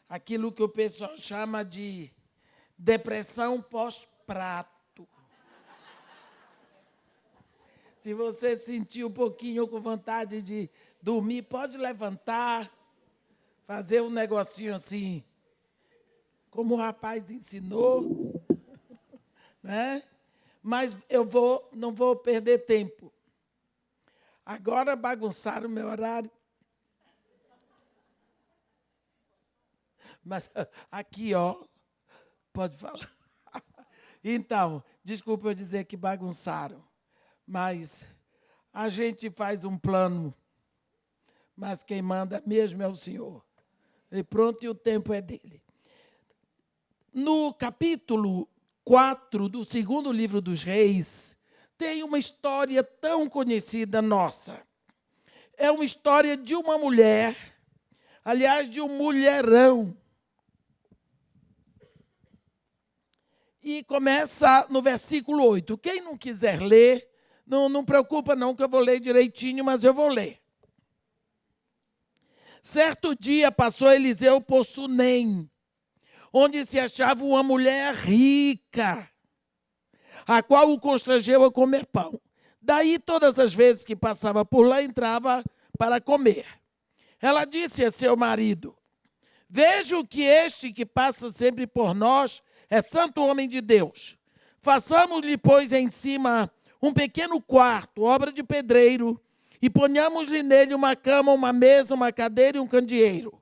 aquilo que o pessoal chama de depressão pós-prato. Se você sentir um pouquinho com vontade de dormir, pode levantar, fazer um negocinho assim, como o rapaz ensinou, né? Mas não vou perder tempo. Agora bagunçaram o meu horário. Mas aqui, ó, pode falar. Então, desculpa eu dizer que bagunçaram, mas a gente faz um plano, mas quem manda mesmo é o Senhor. E pronto, e o tempo é dele. No capítulo 4 do segundo livro dos Reis, tem uma história tão conhecida nossa. É uma história de uma mulher, aliás, de um mulherão. E começa no versículo 8. Quem não quiser ler, não preocupa não, que eu vou ler direitinho, mas eu vou ler. Certo dia passou Eliseu por Sunem, onde se achava uma mulher rica, a qual o constrangeu a comer pão. Daí, todas as vezes que passava por lá, entrava para comer. Ela disse a seu marido: vejo que este que passa sempre por nós é santo homem de Deus. Façamos-lhe, pois, em cima um pequeno quarto, obra de pedreiro, e ponhamos-lhe nele uma cama, uma mesa, uma cadeira e um candeeiro.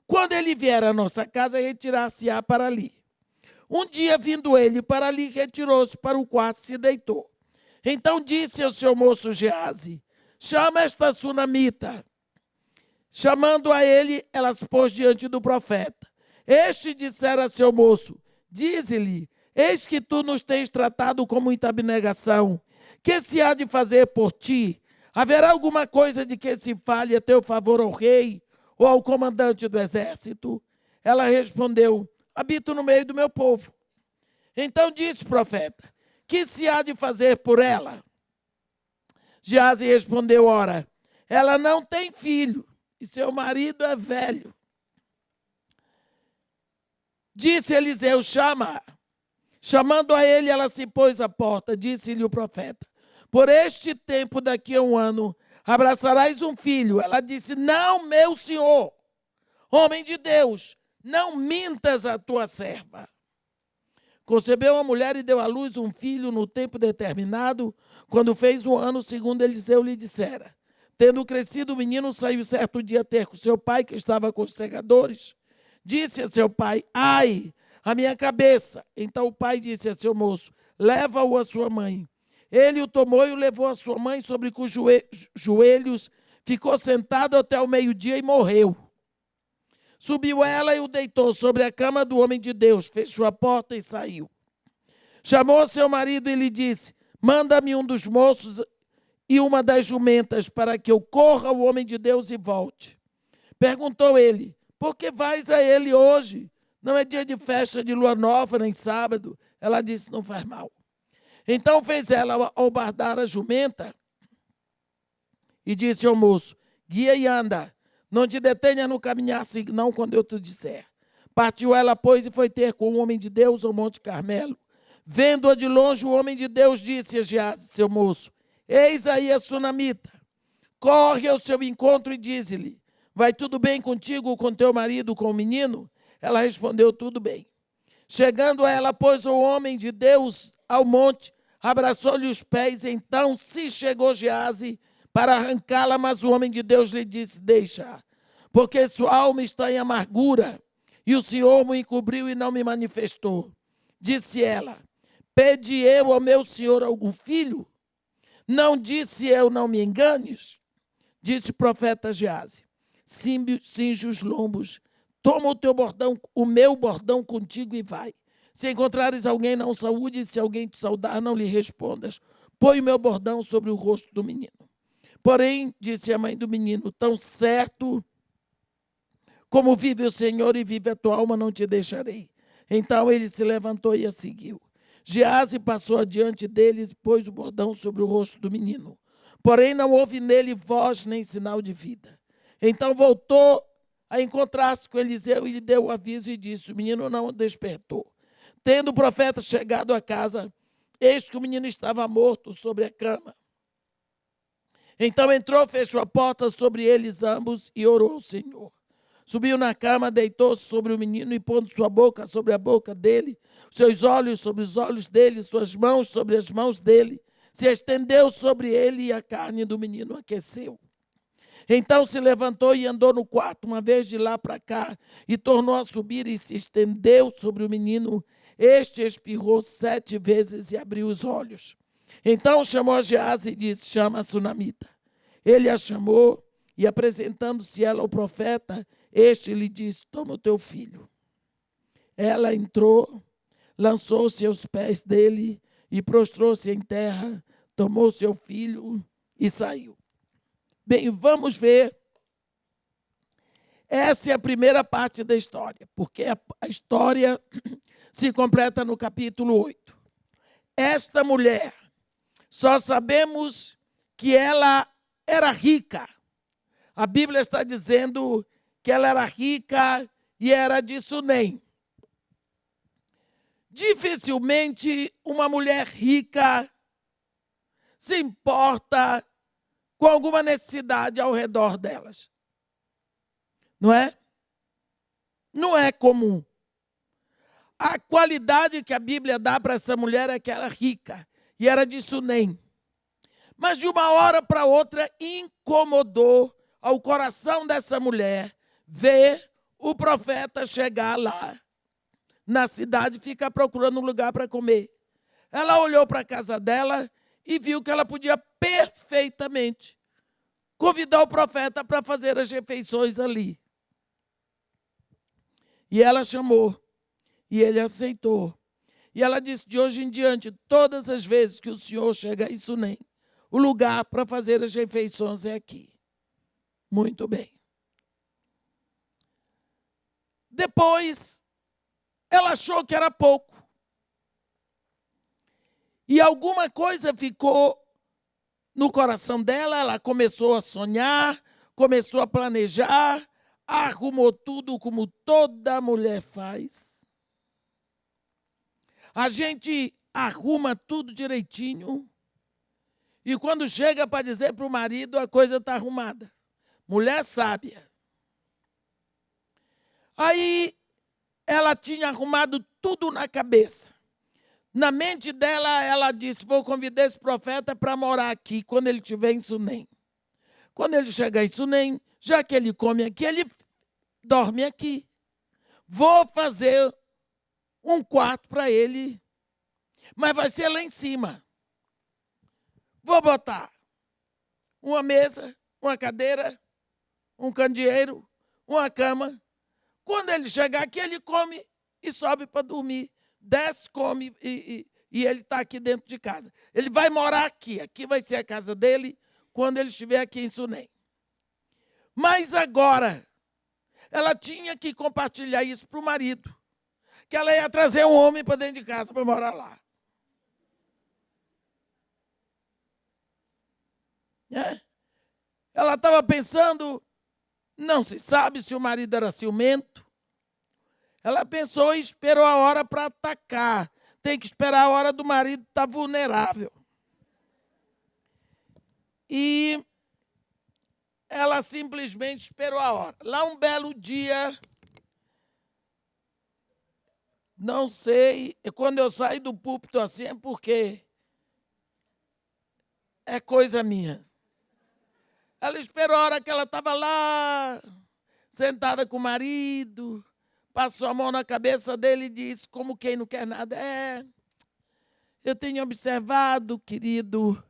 Quando ele vier à nossa casa, retirar-se-á para ali. Um dia, vindo ele para ali, retirou-se para o quarto e se deitou. Então disse ao seu moço Geazi: chama esta sunamita. Chamando a ele, ela se pôs diante do profeta. Este dissera a seu moço: dize-lhe, eis que tu nos tens tratado com muita abnegação. Que se há de fazer por ti? Haverá alguma coisa de que se fale a teu favor ao rei ou ao comandante do exército? Ela respondeu: habito no meio do meu povo. Então disse o profeta: que se há de fazer por ela? Geazi respondeu: ora, ela não tem filho e seu marido é velho. Disse Eliseu: chama-a. Chamando a ele, ela se pôs à porta. Disse-lhe o profeta: por este tempo, daqui a um ano, abraçarás um filho. Ela disse: não, meu senhor, homem de Deus, não mintas a tua serva. Concebeu a mulher e deu à luz um filho no tempo determinado, quando fez 1 ano, segundo Eliseu lhe dissera. Tendo crescido, o menino saiu certo dia ter com seu pai, que estava com os segadores. Disse a seu pai: ai, a minha cabeça. Então o pai disse a seu moço: leva-o à sua mãe. Ele o tomou e o levou à sua mãe, sobre cujos joelhos ficou sentado até o meio-dia e morreu. Subiu ela e o deitou sobre a cama do homem de Deus, fechou a porta e saiu. Chamou seu marido e lhe disse: manda-me um dos moços e uma das jumentas, para que eu corra ao homem de Deus e volte. Perguntou ele: por que vais a ele hoje? Não é dia de festa de lua nova, nem sábado. Ela disse: não faz mal. Então fez ela albardar a jumenta e disse ao moço: guia e anda, não te detenha no caminhar, senão quando eu te disser. Partiu ela, pois, e foi ter com o homem de Deus ao Monte Carmelo. Vendo-a de longe, o homem de Deus disse a Geazi, seu moço: eis aí a sunamita. Corre ao seu encontro e dize-lhe: vai tudo bem contigo, com teu marido, com o menino? Ela respondeu: tudo bem. Chegando ela, pôs o homem de Deus ao monte, abraçou-lhe os pés. Então se chegou Geazi para arrancá-la, mas o homem de Deus lhe disse: deixa, porque sua alma está em amargura, e o Senhor me encobriu e não me manifestou. Disse ela: pedi eu ao meu senhor algum filho? Não disse eu: não me enganes? Disse o profeta Geazi: cinge os lombos, toma o teu bordão, o meu bordão contigo e vai. Se encontrares alguém, não saúde, e se alguém te saudar, não lhe respondas. Põe o meu bordão sobre o rosto do menino. Porém, disse a mãe do menino: tão certo como vive o Senhor e vive a tua alma, não te deixarei. Então ele se levantou e a seguiu. Geazi passou adiante deles e pôs o bordão sobre o rosto do menino. Porém, não houve nele voz nem sinal de vida. Então voltou a encontrar-se com Eliseu e lhe deu o aviso e disse: o menino não despertou. Tendo o profeta chegado à casa, eis que o menino estava morto sobre a cama. Então entrou, fechou a porta sobre eles ambos e orou ao Senhor. Subiu na cama, deitou-se sobre o menino e pondo sua boca sobre a boca dele, seus olhos sobre os olhos dele, suas mãos sobre as mãos dele, se estendeu sobre ele e a carne do menino aqueceu. Então se levantou e andou no quarto, uma vez de lá para cá, e tornou a subir e se estendeu sobre o menino. Este espirrou 7 vezes e abriu os olhos. Então chamou a Geazi e disse: chama a sunamita. Ele a chamou e, apresentando-se ela ao profeta, este lhe disse: toma o teu filho. Ela entrou, lançou-se aos pés dele e prostrou-se em terra, tomou seu filho e saiu. Bem, vamos ver. Essa é a primeira parte da história, porque a história se completa no capítulo 8. Esta mulher, só sabemos que ela era rica. A Bíblia está dizendo que ela era rica e era de Sunem. Dificilmente uma mulher rica se importa com alguma necessidade ao redor delas. Não é? Não é comum. A qualidade que a Bíblia dá para essa mulher é que ela era rica e era de Sunem. Mas de uma hora para outra incomodou ao coração dessa mulher ver o profeta chegar lá na cidade e ficar procurando um lugar para comer. Ela olhou para a casa dela e viu que ela podia perfeitamente convidar o profeta para fazer as refeições ali. E ela chamou, e ele aceitou. E ela disse: de hoje em diante, todas as vezes que o senhor chega em Sunem, o lugar para fazer as refeições é aqui. Muito bem. Depois, ela achou que era pouco. E alguma coisa ficou no coração dela, ela começou a sonhar, começou a planejar, arrumou tudo como toda mulher faz. A gente arruma tudo direitinho e quando chega para dizer para o marido, a coisa está arrumada. Mulher sábia. Aí ela tinha arrumado tudo na cabeça. Na mente dela, ela disse: vou convidar esse profeta para morar aqui, quando ele estiver em Sunem. Quando ele chegar em Sunem, já que ele come aqui, ele dorme aqui. Vou fazer um quarto para ele, mas vai ser lá em cima. Vou botar uma mesa, uma cadeira, um candeeiro, uma cama. Quando ele chegar aqui, ele come e sobe para dormir. Desce, come e ele está aqui dentro de casa. Ele vai morar aqui. Aqui vai ser a casa dele quando ele estiver aqui em Sunem. Mas agora, ela tinha que compartilhar isso para o marido. Que ela ia trazer um homem para dentro de casa para morar lá. Ela estava pensando, não se sabe se o marido era ciumento. Ela pensou e esperou a hora para atacar. Tem que esperar a hora do marido estar vulnerável. E ela simplesmente esperou a hora. Lá um belo dia, não sei, quando eu saí do púlpito assim é porque é coisa minha. Ela esperou a hora que ela estava lá, sentada com o marido, passou a mão na cabeça dele e disse, como quem não quer nada: eu tenho observado, querido,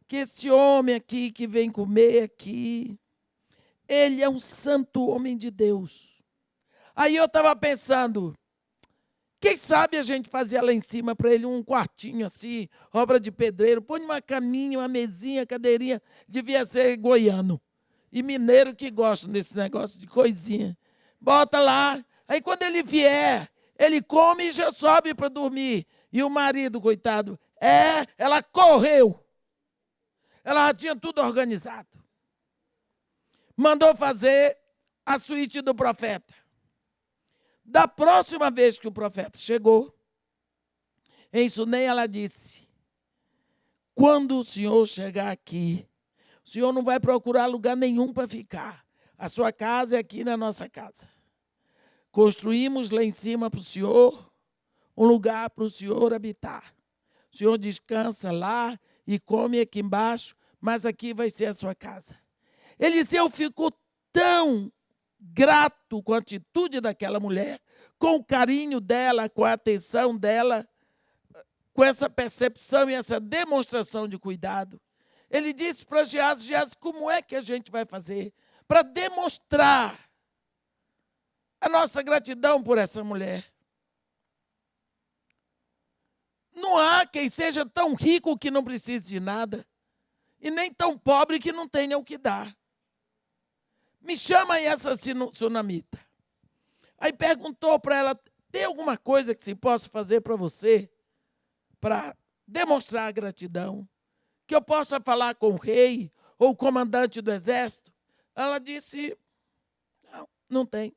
que esse homem aqui que vem comer aqui, ele é um santo homem de Deus. Aí eu estava pensando, quem sabe a gente fazia lá em cima para ele um quartinho assim, obra de pedreiro, põe uma caminha, uma mesinha, cadeirinha, devia ser goiano. E mineiro que gostam desse negócio de coisinha. Bota lá, aí quando ele vier, ele come e já sobe para dormir. E o marido, coitado, ela correu. Ela já tinha tudo organizado. Mandou fazer a suíte do profeta. Da próxima vez que o profeta chegou, em Sunem ela disse: quando o senhor chegar aqui, o senhor não vai procurar lugar nenhum para ficar. A sua casa é aqui na nossa casa. Construímos lá em cima para o senhor um lugar para o senhor habitar. O senhor descansa lá e come aqui embaixo, mas aqui vai ser a sua casa. Eliseu ficou tão grato com a atitude daquela mulher, com o carinho dela, com a atenção dela, com essa percepção e essa demonstração de cuidado. Ele disse para Geazi: Geazi, como é que a gente vai fazer para demonstrar a nossa gratidão por essa mulher? Não há quem seja tão rico que não precise de nada, e nem tão pobre que não tenha o que dar. Me chama aí essa sunamita. Aí perguntou para ela: tem alguma coisa que se possa fazer para você, para demonstrar a gratidão? Que eu possa falar com o rei ou o comandante do exército? Ela disse: não tem.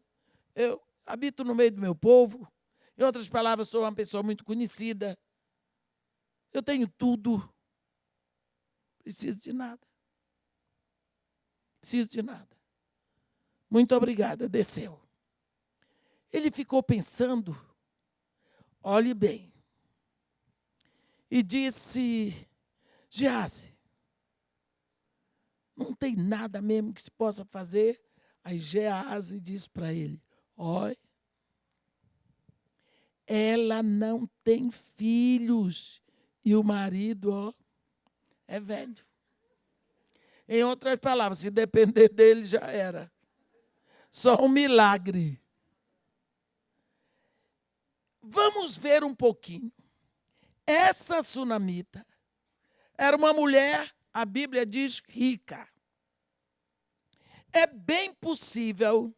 Eu habito no meio do meu povo. Em outras palavras, sou uma pessoa muito conhecida. Eu tenho tudo. Preciso de nada. Preciso de nada. Muito obrigada, desceu. Ele ficou pensando, olhe bem, e disse: Geazi, não tem nada mesmo que se possa fazer? Aí Geazi disse para ele: olha, ela não tem filhos e o marido, é velho. Em outras palavras, se depender dele, já era. Só um milagre. Vamos ver um pouquinho. Essa sunamita era uma mulher, a Bíblia diz, rica. É bem possível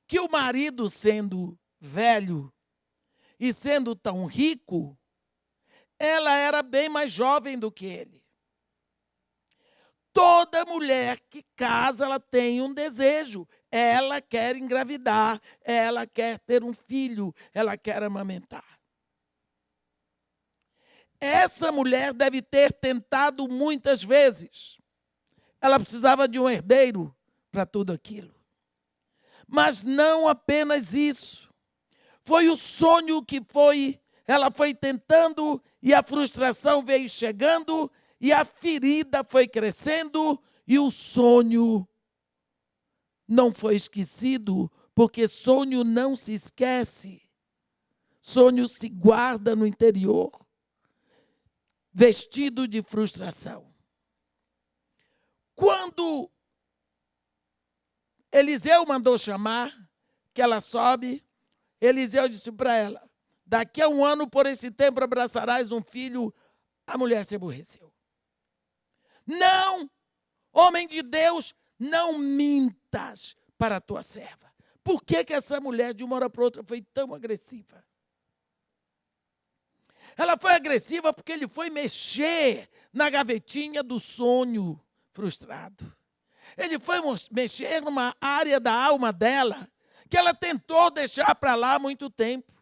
que o marido, sendo velho e sendo tão rico, ela era bem mais jovem do que ele. Toda mulher que casa, ela tem um desejo. Ela quer engravidar, ela quer ter um filho, ela quer amamentar. Essa mulher deve ter tentado muitas vezes. Ela precisava de um herdeiro para tudo aquilo. Mas não apenas isso. Foi o sonho que ela foi tentando e a frustração veio chegando e a ferida foi crescendo e o sonho não foi esquecido, porque sonho não se esquece. Sonho se guarda no interior, vestido de frustração. Quando Eliseu mandou chamar, que ela sobe, Eliseu disse para ela: daqui a 1 ano, por esse tempo, abraçarás um filho. A mulher se aborreceu. Não, homem de Deus, não mintas para a tua serva. Por que essa mulher, de uma hora para outra, foi tão agressiva? Ela foi agressiva porque ele foi mexer na gavetinha do sonho frustrado. Ele foi mexer numa área da alma dela que ela tentou deixar para lá há muito tempo.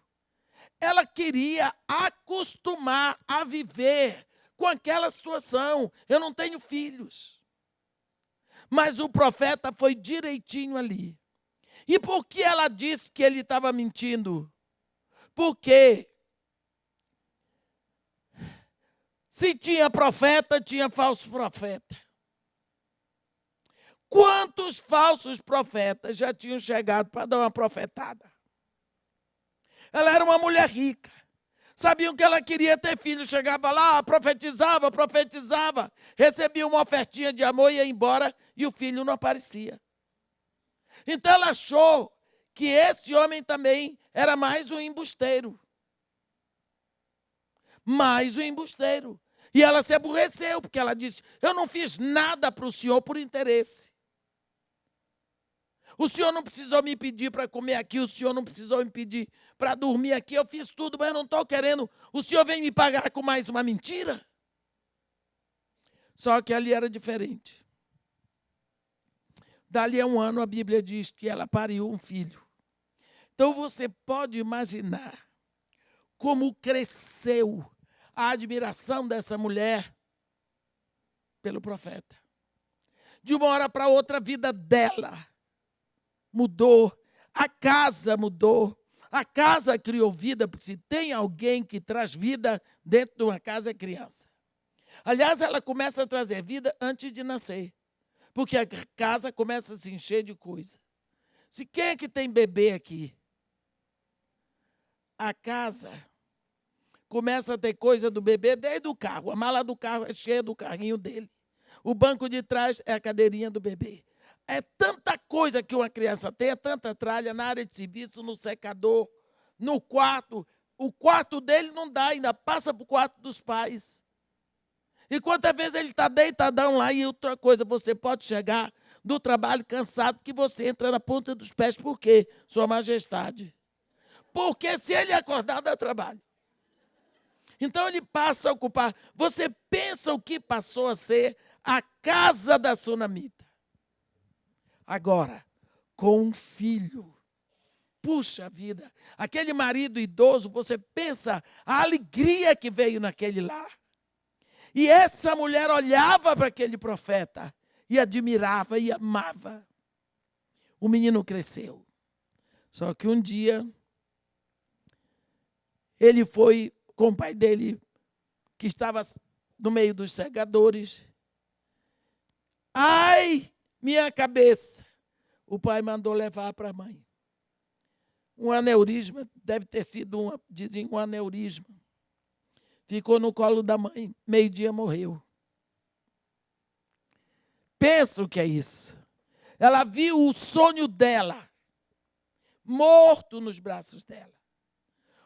Ela queria acostumar a viver com aquela situação. Eu não tenho filhos. Mas o profeta foi direitinho ali. E por que ela disse que ele estava mentindo? Porque se tinha profeta, tinha falso profeta. Quantos falsos profetas já tinham chegado para dar uma profetada? Ela era uma mulher rica. Sabiam que ela queria ter filho, chegava lá, profetizava, recebia uma ofertinha de amor e ia embora e o filho não aparecia. Então ela achou que esse homem também era mais um embusteiro. Mais um embusteiro. E ela se aborreceu, porque ela disse: eu não fiz nada para o senhor por interesse. O senhor não precisou me pedir para comer aqui, o senhor não precisou me pedir para dormir aqui, eu fiz tudo, mas eu não estou querendo. O senhor vem me pagar com mais uma mentira? Só que ali era diferente. Dali a um ano, a Bíblia diz que ela pariu um filho. Então, você pode imaginar como cresceu a admiração dessa mulher pelo profeta. De uma hora para outra, a vida dela mudou, a casa mudou, a casa criou vida, porque se tem alguém que traz vida dentro de uma casa, é criança. Aliás, ela começa a trazer vida antes de nascer, porque a casa começa a se encher de coisa. Se quem é que tem bebê aqui? A casa começa a ter coisa do bebê desde o carro. A mala do carro é cheia do carrinho dele. O banco de trás é a cadeirinha do bebê. É tanta coisa que uma criança tem, é tanta tralha na área de serviço, no secador, no quarto. O quarto dele não dá, ainda passa para o quarto dos pais. E quantas vezes ele está deitadão lá e outra coisa, você pode chegar do trabalho cansado que você entra na ponta dos pés. Por quê, Sua Majestade? Porque se ele acordar, dá trabalho. Então ele passa a ocupar. Você pensa o que passou a ser a casa da sunamita. Agora, com um filho. Puxa vida, aquele marido idoso, você pensa a alegria que veio naquele lar. E essa mulher olhava para aquele profeta e admirava e amava. O menino cresceu. Só que um dia, ele foi com o pai dele, que estava no meio dos segadores. Ai, minha cabeça! O pai mandou levar para a mãe. Um aneurisma, deve ter sido, dizem, um aneurisma. Ficou no colo da mãe, meio-dia morreu. Pensa o que é isso. Ela viu o sonho dela, morto nos braços dela.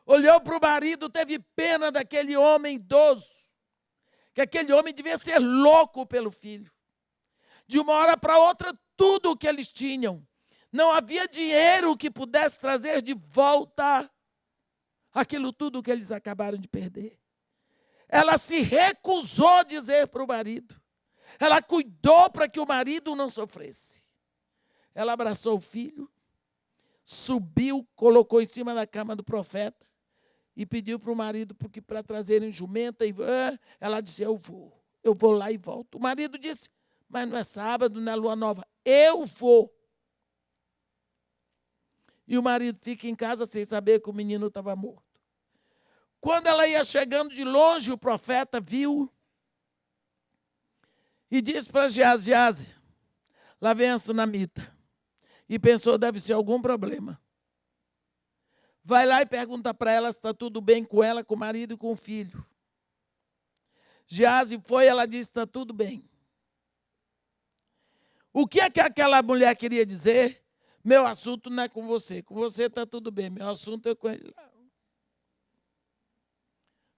Olhou para o marido, teve pena daquele homem idoso, que aquele homem devia ser louco pelo filho. De uma hora para outra, tudo o que eles tinham, não havia dinheiro que pudesse trazer de volta aquilo tudo que eles acabaram de perder. Ela se recusou a dizer para o marido. Ela cuidou para que o marido não sofresse. Ela abraçou o filho, subiu, colocou em cima da cama do profeta e pediu para o marido para trazerem jumenta. Ela disse, eu vou lá e volto. O marido disse, mas não é sábado, não é lua nova, eu vou. E o marido fica em casa sem saber que o menino estava morto. Quando ela ia chegando de longe, o profeta viu e disse para Geazi, lá vem a sunamita. E pensou, deve ser algum problema. Vai lá e pergunta para ela se está tudo bem com ela, com o marido e com o filho. Geazi foi, ela disse, está tudo bem. O que é que aquela mulher queria dizer? Meu assunto não é com você está tudo bem, meu assunto é com ele lá.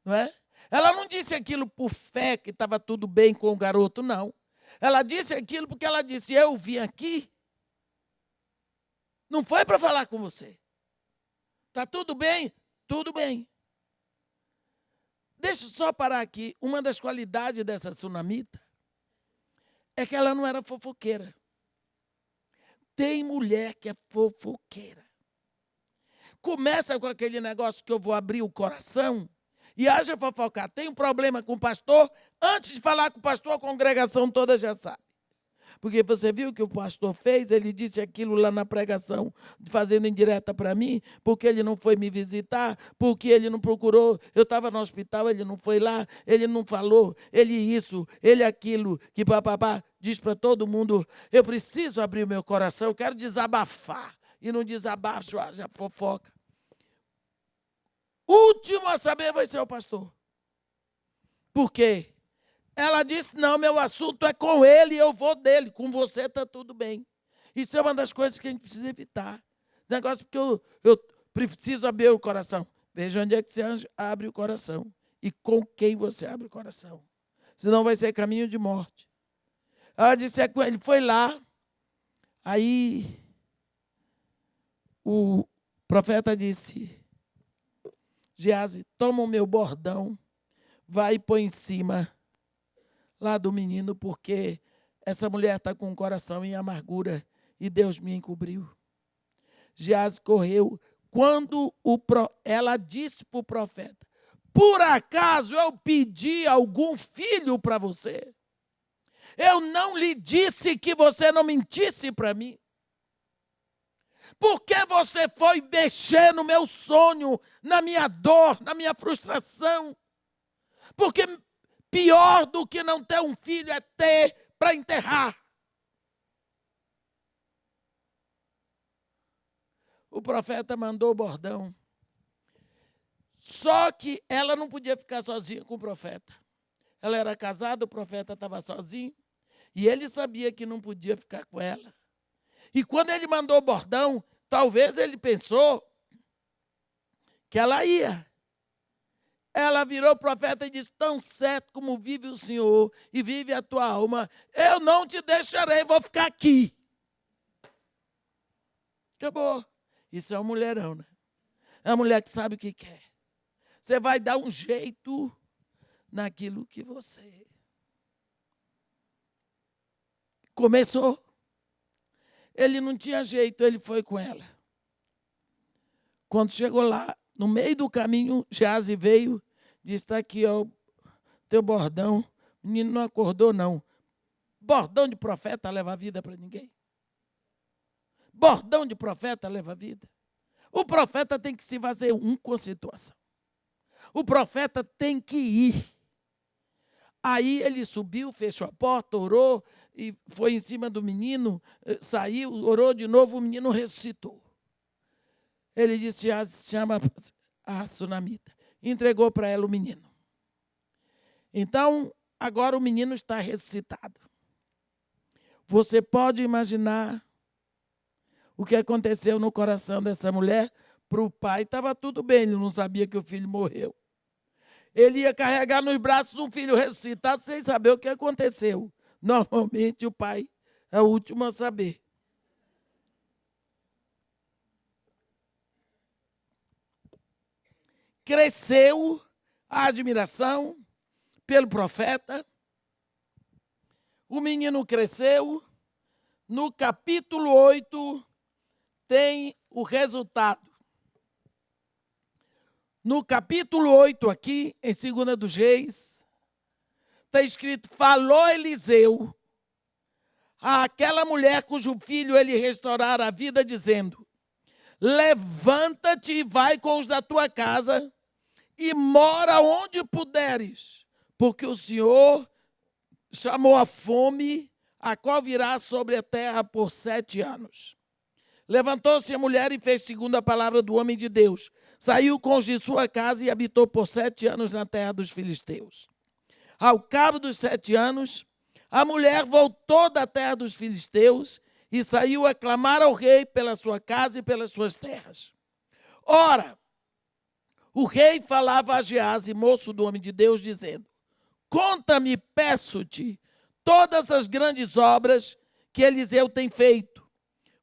Não é? Ela não disse aquilo por fé que estava tudo bem com o garoto, não. Ela disse aquilo porque ela disse, eu vim aqui, não foi para falar com você. Está tudo bem? Tudo bem. Deixa eu só parar aqui. Uma das qualidades dessa sunamita é que ela não era fofoqueira. Tem mulher que é fofoqueira. Começa com aquele negócio que eu vou abrir o coração e haja fofocar. Tem um problema com o pastor, antes de falar com o pastor, a congregação toda já sabe. Porque você viu o que o pastor fez? Ele disse aquilo lá na pregação, fazendo indireta para mim, porque ele não foi me visitar, porque ele não procurou. Eu estava no hospital, ele não foi lá, ele não falou, ele isso, ele aquilo, que papapá, diz para todo mundo, eu preciso abrir o meu coração, eu quero desabafar. E não desabafo, já fofoca. Último a saber vai ser o pastor. Por quê? Ela disse, não, meu assunto é com ele, eu vou dele. Com você está tudo bem. Isso é uma das coisas que a gente precisa evitar. Negócio porque eu preciso abrir o coração. Veja onde é que você abre o coração. E com quem você abre o coração. Senão vai ser caminho de morte. Ela disse, é com ele. Foi lá. Aí o profeta disse, Geazi, toma o meu bordão, vai e põe em cima lá do menino, porque essa mulher está com o coração em amargura e Deus me encobriu. Geazi correu. Quando ela disse para o profeta, por acaso eu pedi algum filho para você? Eu não lhe disse que você não mentisse para mim? Por que você foi mexer no meu sonho, na minha dor, na minha frustração? Porque pior do que não ter um filho é ter para enterrar. O profeta mandou o bordão. Só que ela não podia ficar sozinha com o profeta. Ela era casada, o profeta estava sozinho. E ele sabia que não podia ficar com ela. E quando ele mandou o bordão, talvez ele pensou que ela ia. Ela virou o profeta e disse, tão certo como vive o Senhor e vive a tua alma, eu não te deixarei, vou ficar aqui. Acabou. Isso é um mulherão, né? É uma mulher que sabe o que quer. Você vai dar um jeito naquilo que você começou. Ele não tinha jeito, ele foi com ela. Quando chegou lá, no meio do caminho, Geazi veio, disse, está aqui, ó, teu bordão. O menino não acordou, não. Bordão de profeta leva vida para ninguém. Bordão de profeta leva vida. O profeta tem que se fazer um com a situação. O profeta tem que ir. Aí ele subiu, fechou a porta, orou, e foi em cima do menino, saiu, orou de novo, o menino ressuscitou. Ele disse, chama a sunamita. Entregou para ela o menino. Então, agora o menino está ressuscitado. Você pode imaginar o que aconteceu no coração dessa mulher? Para o pai estava tudo bem, ele não sabia que o filho morreu. Ele ia carregar nos braços um filho ressuscitado sem saber o que aconteceu. Normalmente o pai é o último a saber. Cresceu a admiração pelo profeta. O menino cresceu. No capítulo 8 tem o resultado. No capítulo 8 aqui, em 2 dos Reis, está escrito, falou Eliseu àquela mulher cujo filho ele restaurara a vida, dizendo, levanta-te e vai com os da tua casa e mora onde puderes, porque o Senhor chamou a fome, a qual virá sobre a terra por 7 anos. Levantou-se a mulher e fez segundo a palavra do homem de Deus. Saiu com os de sua casa e habitou por 7 anos na terra dos filisteus. Ao cabo dos 7 anos, a mulher voltou da terra dos filisteus e saiu a clamar ao rei pela sua casa e pelas suas terras. Ora, o rei falava a Geazi, moço do homem de Deus, dizendo, conta-me, peço-te, todas as grandes obras que Eliseu tem feito.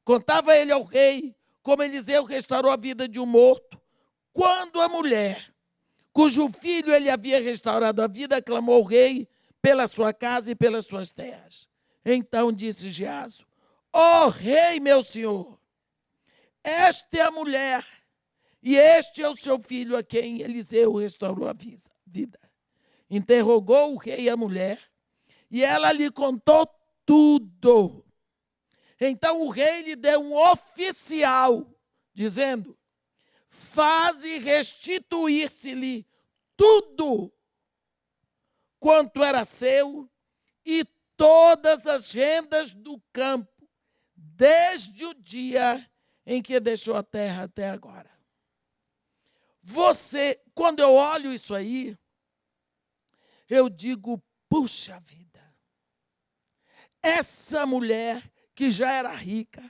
Contava ele ao rei como Eliseu restaurou a vida de um morto, quando a mulher, cujo filho ele havia restaurado a vida, clamou ao rei pela sua casa e pelas suas terras. Então disse Geazi, ó rei meu senhor, esta é a mulher e este é o seu filho a quem Eliseu restaurou a vida. Interrogou o rei a mulher e ela lhe contou tudo. Então o rei lhe deu um oficial, dizendo, faze restituir-se-lhe tudo quanto era seu e todas as rendas do campo, desde o dia em que deixou a terra até agora. Quando eu olho isso aí, eu digo, puxa vida, essa mulher que já era rica,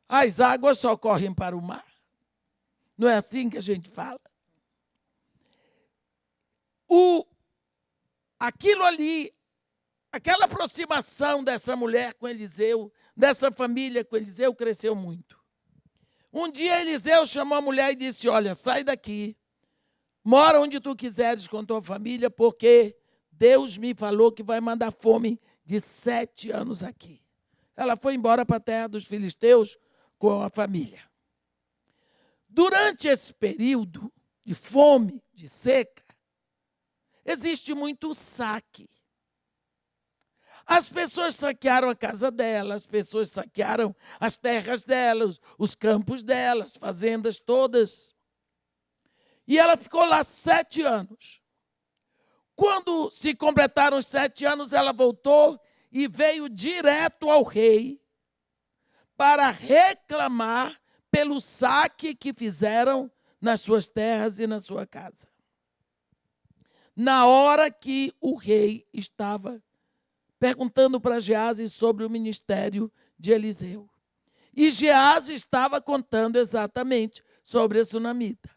as águas só correm para o mar. Não é assim que a gente fala? Aquilo ali, aquela aproximação dessa mulher com Eliseu, dessa família com Eliseu, cresceu muito. Um dia Eliseu chamou a mulher e disse, olha, sai daqui, mora onde tu quiseres com tua família, porque Deus me falou que vai mandar fome de 7 anos aqui. ela foi embora para a terra dos filisteus com a família. Durante esse período de fome, de seca, existe muito saque. As pessoas saquearam a casa dela, as pessoas saquearam as terras delas, os campos delas, fazendas todas. E ela ficou lá 7 anos. Quando se completaram os 7 anos, ela voltou e veio direto ao rei para reclamar pelo saque que fizeram nas suas terras e na sua casa. Na hora que o rei estava perguntando para Geazi sobre o ministério de Eliseu. E Geazi estava contando exatamente sobre a sunamita.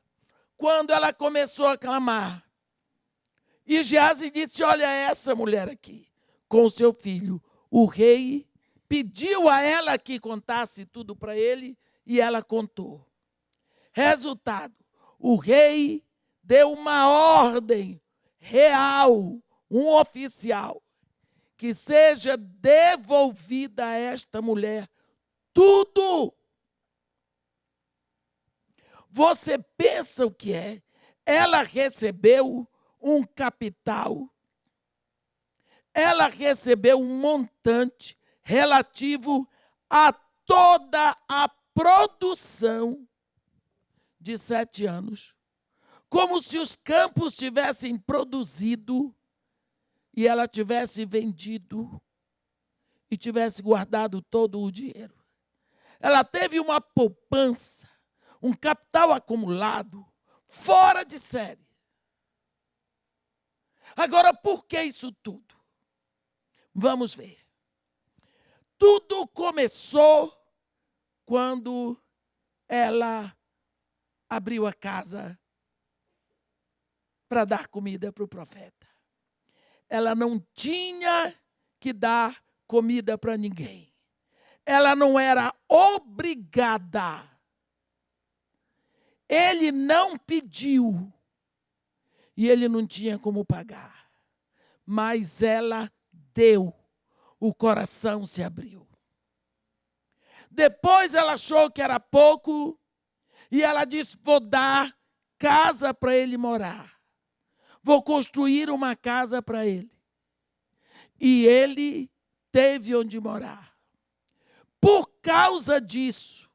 Quando ela começou a clamar, e Geazi disse, olha essa mulher aqui, com o seu filho. O rei pediu a ela que contasse tudo para ele, e ela contou. Resultado, o rei deu uma ordem real, um oficial, que seja devolvida a esta mulher tudo. Você pensa o que é? Ela recebeu um capital, ela recebeu um montante relativo a toda a produção de 7 anos, como se os campos tivessem produzido e ela tivesse vendido e tivesse guardado todo o dinheiro. Ela teve uma poupança, um capital acumulado, fora de série. Agora, por que isso tudo? Vamos ver. Tudo começou quando ela abriu a casa para dar comida para o profeta. Ela não tinha que dar comida para ninguém. Ela não era obrigada. Ele não pediu. E ele não tinha como pagar. Mas ela deu. O coração se abriu. Depois ela achou que era pouco. E ela disse, vou dar casa para ele morar. Vou construir uma casa para ele. E ele teve onde morar. Por causa disso,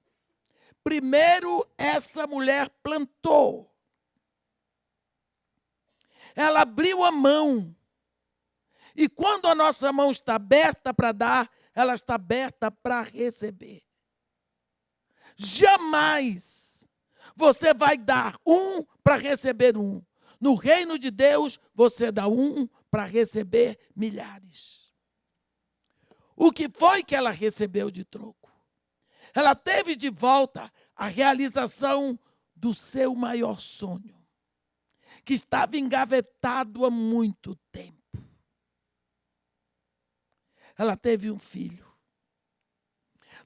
primeiro essa mulher plantou. Ela abriu a mão. E quando a nossa mão está aberta para dar, ela está aberta para receber. Jamais você vai dar um para receber um. No reino de Deus, você dá um para receber milhares. O que foi que ela recebeu de troco? Ela teve de volta a realização do seu maior sonho, que estava engavetado há muito tempo. Ela teve um filho.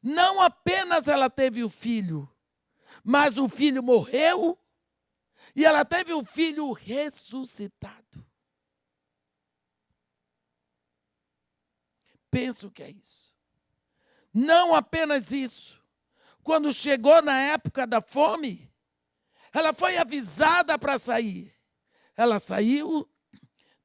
Não apenas ela teve o filho, mas o filho morreu e ela teve o filho ressuscitado. Pensa o que é isso. Não apenas isso. Quando chegou na época da fome, ela foi avisada para sair. Ela saiu,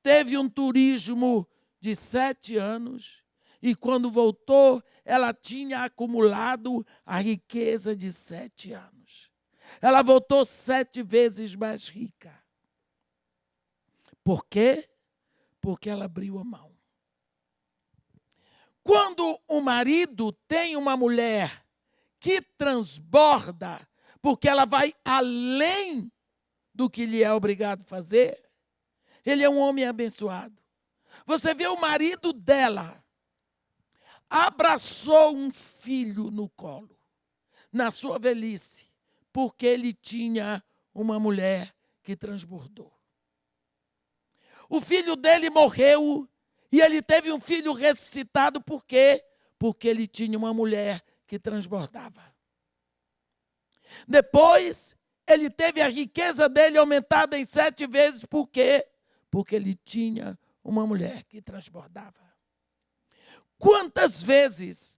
teve um turismo de 7 anos e quando voltou, ela tinha acumulado a riqueza de 7 anos. Ela voltou 7 vezes mais rica. Por quê? Porque ela abriu a mão. Quando o marido tem uma mulher que transborda, porque ela vai além do que lhe é obrigado a fazer, ele é um homem abençoado. Você vê o marido dela, abraçou um filho no colo, na sua velhice, porque ele tinha uma mulher que transbordou. O filho dele morreu e ele teve um filho ressuscitado, por quê? Porque ele tinha uma mulher que transbordava. Depois, ele teve a riqueza dele aumentada em 7 vezes, por quê? Porque ele tinha uma mulher que transbordava. Quantas vezes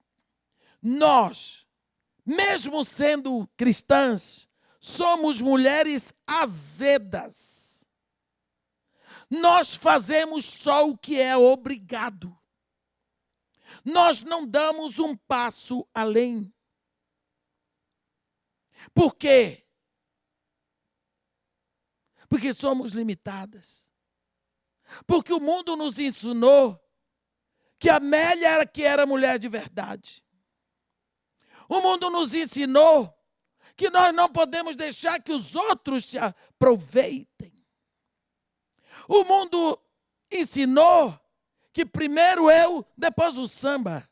Nós, mesmo sendo cristãs, somos mulheres azedas. Nós fazemos só o que é obrigado. Nós não damos um passo além. Por quê? Porque somos limitadas. Porque o mundo nos ensinou que Amélia era que era mulher de verdade. O mundo nos ensinou que nós não podemos deixar que os outros se aproveitem. O mundo ensinou que primeiro eu, depois o samba.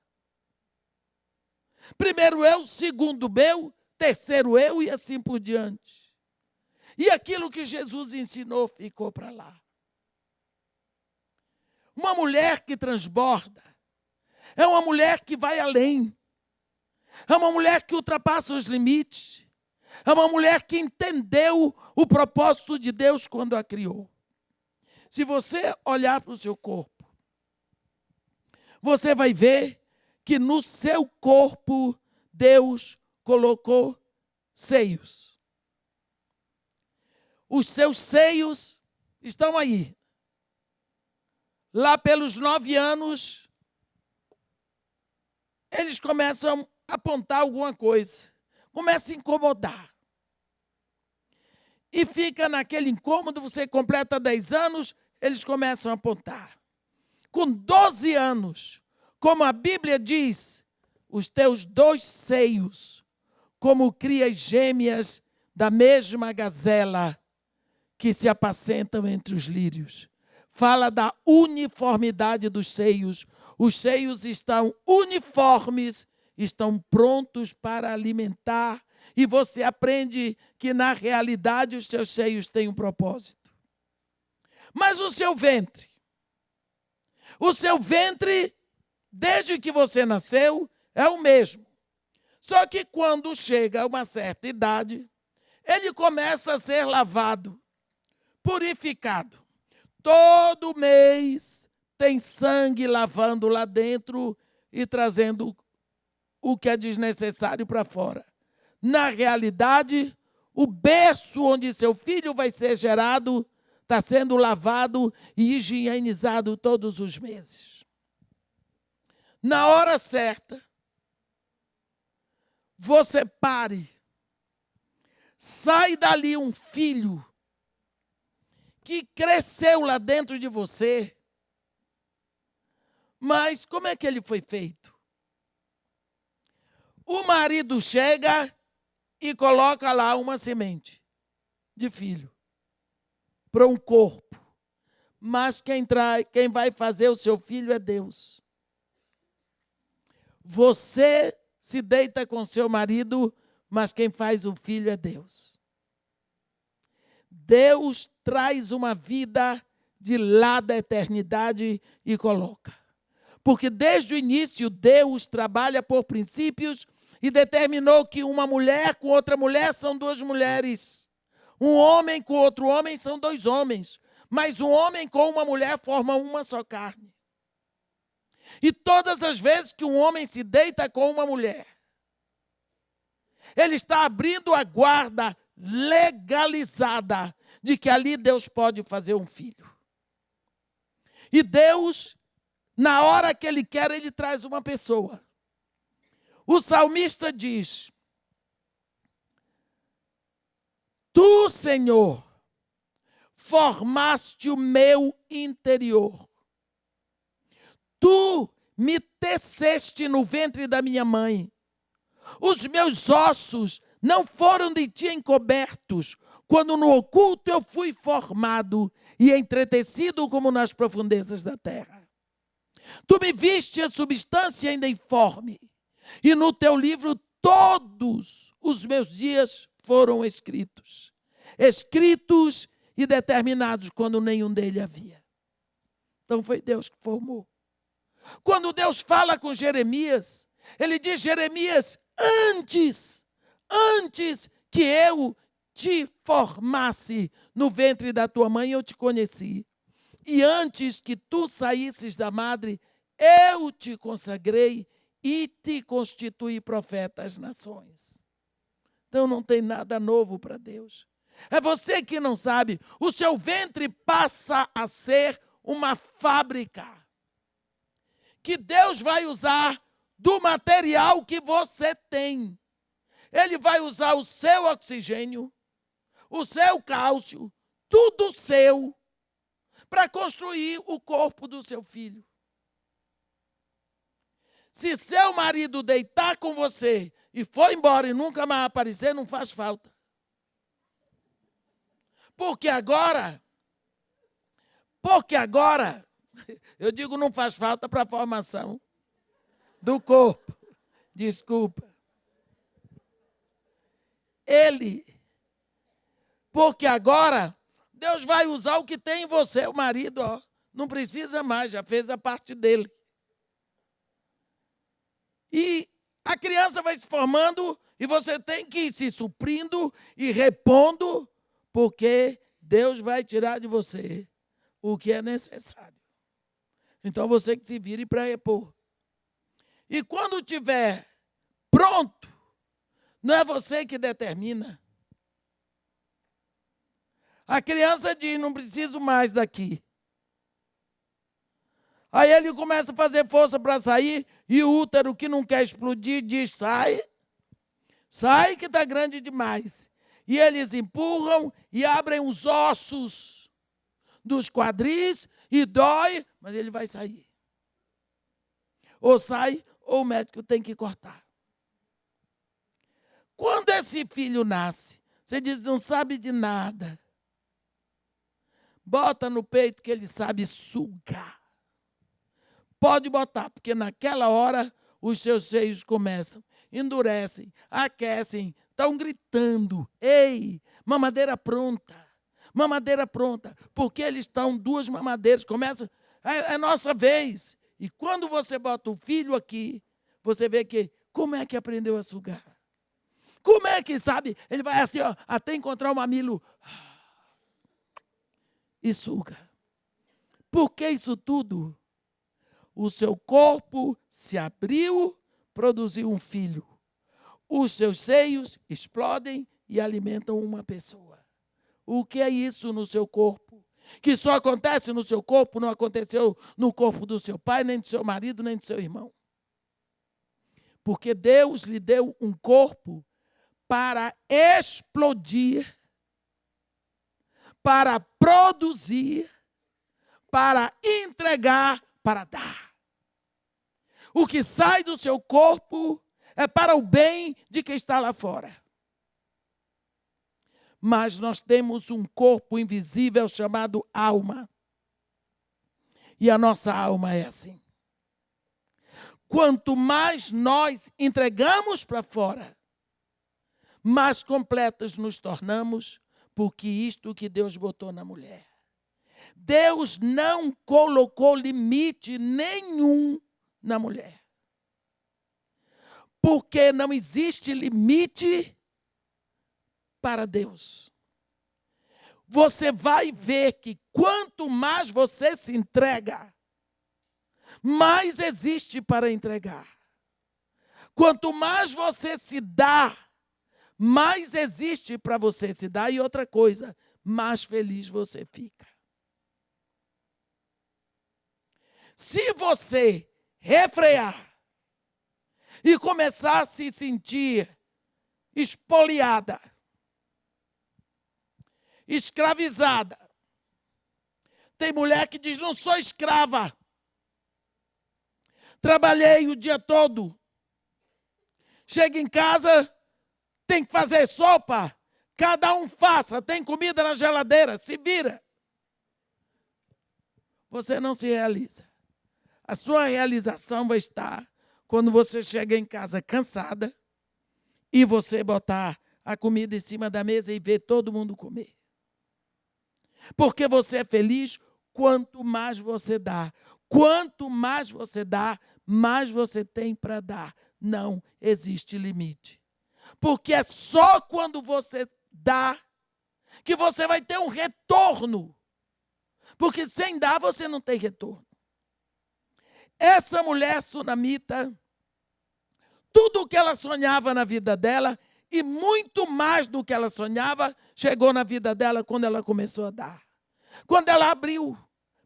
Primeiro eu, segundo meu, terceiro eu e assim por diante. E aquilo que Jesus ensinou ficou para lá. Uma mulher que transborda é uma mulher que vai além. É uma mulher que ultrapassa os limites. É uma mulher que entendeu o propósito de Deus quando a criou. Se você olhar para o seu corpo, você vai ver que no seu corpo Deus colocou seios. Os seus seios estão aí. Lá pelos 9 anos, eles começam a apontar alguma coisa. Começa a incomodar. E fica naquele incômodo, você completa 10 anos, eles começam a apontar. Com 12 anos, como a Bíblia diz, os teus 2 seios, como crias gêmeas da mesma gazela que se apacentam entre os lírios. Fala da uniformidade dos seios. Os seios estão uniformes, estão prontos para alimentar. E você aprende que, na realidade, os seus seios têm um propósito. Mas o seu ventre, desde que você nasceu, é o mesmo. Só que quando chega a uma certa idade, ele começa a ser lavado, purificado. Todo mês tem sangue lavando lá dentro e trazendo o que é desnecessário para fora. Na realidade, o berço onde seu filho vai ser gerado está sendo lavado e higienizado todos os meses. Na hora certa, você pare. Sai dali um filho que cresceu lá dentro de você. Mas como é que ele foi feito? O marido chega e coloca lá uma semente de filho para um corpo. Mas quem vai fazer o seu filho é Deus. Você se deita com seu marido, mas quem faz o filho é Deus. Deus traz uma vida de lá da eternidade e coloca. Porque desde o início Deus trabalha por princípios e determinou que uma mulher com outra mulher são 2 mulheres. Um homem com outro homem são 2 homens. Mas um homem com uma mulher formam uma só carne. E todas as vezes que um homem se deita com uma mulher, ele está abrindo a guarda legalizada de que ali Deus pode fazer um filho. E Deus, na hora que Ele quer, Ele traz uma pessoa. O salmista diz: Tu, Senhor, formaste o meu interior. Tu me teceste no ventre da minha mãe. Os meus ossos não foram de ti encobertos, quando no oculto eu fui formado e entretecido como nas profundezas da terra. Tu me viste a substância ainda informe, e no teu livro todos os meus dias foram escritos e determinados quando nenhum dele havia. Então foi Deus que formou. Quando Deus fala com Jeremias, ele diz: Jeremias, antes que eu te formasse no ventre da tua mãe, eu te conheci. E antes que tu saísses da madre, eu te consagrei e te constituir profeta às nações. Então não tem nada novo para Deus. É você que não sabe. O seu ventre passa a ser uma fábrica que Deus vai usar do material que você tem. Ele vai usar o seu oxigênio, o seu cálcio, tudo seu, para construir o corpo do seu filho. Se seu marido deitar com você e for embora e nunca mais aparecer, não faz falta. Porque agora, eu digo não faz falta para a formação do corpo. Desculpa. Porque agora Deus vai usar o que tem em você, o marido, ó, não precisa mais, já fez a parte dele. E a criança vai se formando e você tem que ir se suprindo e repondo, porque Deus vai tirar de você o que é necessário. Então você que se vire para repor. E quando tiver pronto, não é você que determina. A criança diz, não preciso mais daqui. Aí ele começa a fazer força para sair, e o útero que não quer explodir diz, sai. Sai que está grande demais. E eles empurram e abrem os ossos dos quadris e dói, mas ele vai sair. Ou sai, ou o médico tem que cortar. Quando esse filho nasce, você diz, não sabe de nada. Bota no peito que ele sabe sugar. Pode botar, porque naquela hora os seus seios começam, endurecem, aquecem, estão gritando. Ei, mamadeira pronta, porque eles estão duas mamadeiras, começam, é nossa vez. E quando você bota o filho aqui, você vê que, como é que aprendeu a sugar? Como é que sabe? Ele vai assim, ó, até encontrar o mamilo e suga. Por que isso tudo? O seu corpo se abriu, produziu um filho. Os seus seios explodem e alimentam uma pessoa. O que é isso no seu corpo? Que só acontece no seu corpo, não aconteceu no corpo do seu pai, nem do seu marido, nem do seu irmão. Porque Deus lhe deu um corpo para explodir, para produzir, para entregar, para dar. O que sai do seu corpo é para o bem de quem está lá fora. Mas nós temos um corpo invisível chamado alma. E a nossa alma é assim. Quanto mais nós entregamos para fora, mais completas nos tornamos, porque isto que Deus botou na mulher. Deus não colocou limite nenhum na mulher. Porque não existe limite para Deus. Você vai ver que quanto mais você se entrega, mais existe para entregar. Quanto mais você se dá, mais existe para você se dar. E outra coisa, mais feliz você fica. Se você refrear e começar a se sentir espoliada, escravizada. Tem mulher que diz, não sou escrava. Trabalhei o dia todo. Chega em casa, tem que fazer sopa. Cada um faça, tem comida na geladeira, se vira. Você não se realiza. A sua realização vai estar quando você chega em casa cansada e você botar a comida em cima da mesa e ver todo mundo comer. Porque você é feliz quanto mais você dá. Quanto mais você dá, mais você tem para dar. Não existe limite. Porque é só quando você dá que você vai ter um retorno. Porque sem dar você não tem retorno. Essa mulher sunamita, tudo o que ela sonhava na vida dela, e muito mais do que ela sonhava, chegou na vida dela quando ela começou a dar. Quando ela abriu,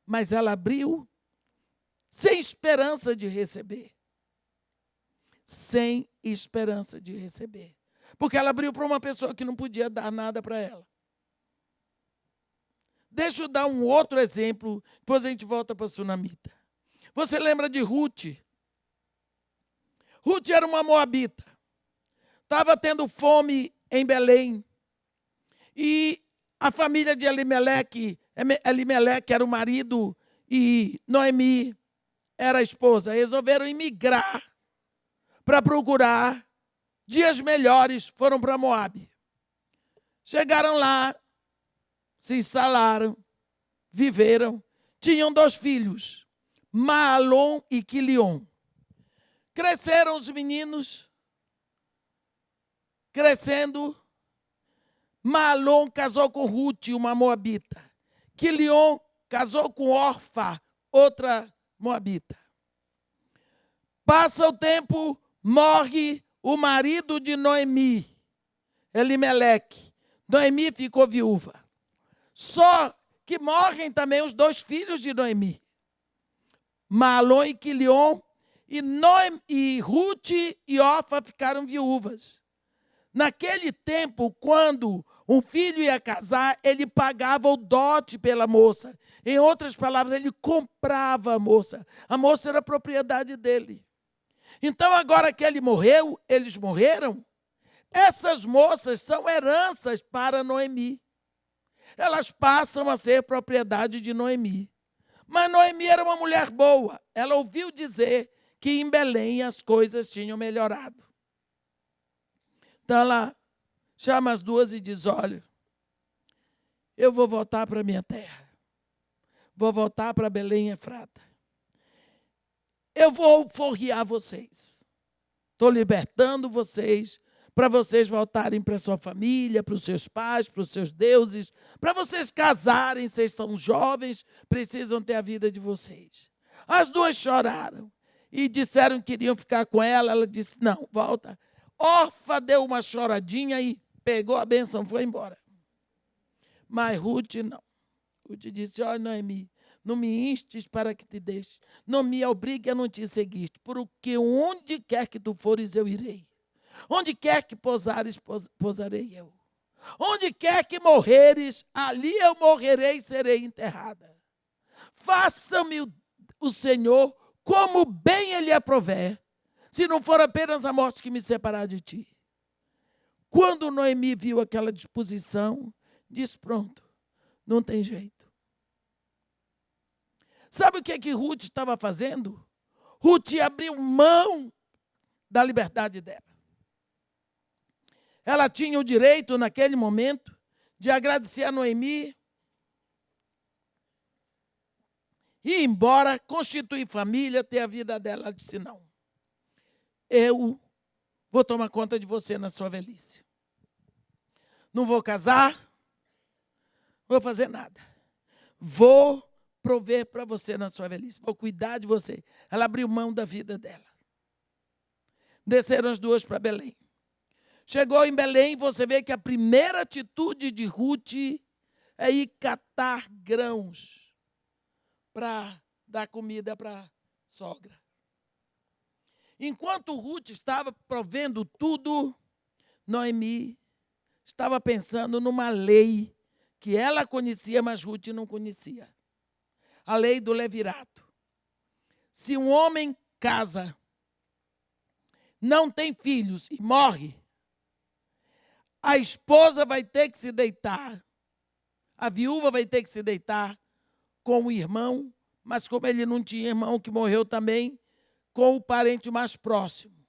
mas ela abriu sem esperança de receber. Sem esperança de receber. Porque ela abriu para uma pessoa que não podia dar nada para ela. Deixa eu dar um outro exemplo, depois a gente volta para a Sunamita. Você lembra de Ruth? Ruth era uma moabita. Estava tendo fome em Belém. E a família de Elimeleque era o marido e Noemi era a esposa. Resolveram emigrar para procurar dias melhores. Foram para Moabe. Chegaram lá, se instalaram, viveram. Tinham 2 filhos, Maalon e Quilion. Cresceram os meninos. Crescendo, Maalon casou com Ruth, uma moabita. Quilion casou com Orfa, outra moabita. Passa o tempo, morre o marido de Noemi, Elimeleque. Noemi ficou viúva. Só que morrem também os 2 filhos de Noemi, Maalon e Quilion, e Ruth e Orfa ficaram viúvas. Naquele tempo, quando um filho ia casar, ele pagava o dote pela moça. Em outras palavras, ele comprava a moça. A moça era propriedade dele. Então, agora que ele morreu, eles morreram, essas moças são heranças para Noemi. Elas passam a ser propriedade de Noemi. Mas Noemi era uma mulher boa. Ela ouviu dizer que em Belém as coisas tinham melhorado. Então ela chama as 2 e diz, olha, eu vou voltar para a minha terra. Vou voltar para Belém Efrata. Eu vou forrear vocês. Estou libertando vocês para vocês voltarem para a sua família, para os seus pais, para os seus deuses, para vocês casarem, vocês são jovens, precisam ter a vida de vocês. As 2 choraram e disseram que queriam ficar com ela. Ela disse, não, volta. Orfa deu uma choradinha e pegou a bênção e foi embora. Mas Ruth não. Ruth disse, olha, Noemi, não me instes para que te deixe. Não me obrigue a não te seguir, porque onde quer que tu fores, eu irei. Onde quer que pousares, pousarei eu. Onde quer que morreres, ali eu morrerei e serei enterrada. Faça-me o Senhor como bem Ele aprover, se não for apenas a morte que me separar de ti. Quando Noemi viu aquela disposição, disse, pronto, não tem jeito. Sabe o que Ruth estava fazendo? Ruth abriu mão da liberdade dela. Ela tinha o direito, naquele momento, de agradecer a Noemi e ir embora, constituir família, ter a vida dela. Ela disse, não. Eu vou tomar conta de você na sua velhice. Não vou casar, não vou fazer nada. Vou prover para você na sua velhice, vou cuidar de você. Ela abriu mão da vida dela. Desceram as 2 para Belém. Chegou em Belém, você vê que a primeira atitude de Ruth é ir catar grãos para dar comida para a sogra. Enquanto Ruth estava provendo tudo, Noemi estava pensando numa lei que ela conhecia, mas Ruth não conhecia. A lei do levirato. Se um homem casa, não tem filhos e morre, a esposa vai ter que se deitar, a viúva vai ter que se deitar com o irmão, mas como ele não tinha irmão que morreu também, com o parente mais próximo,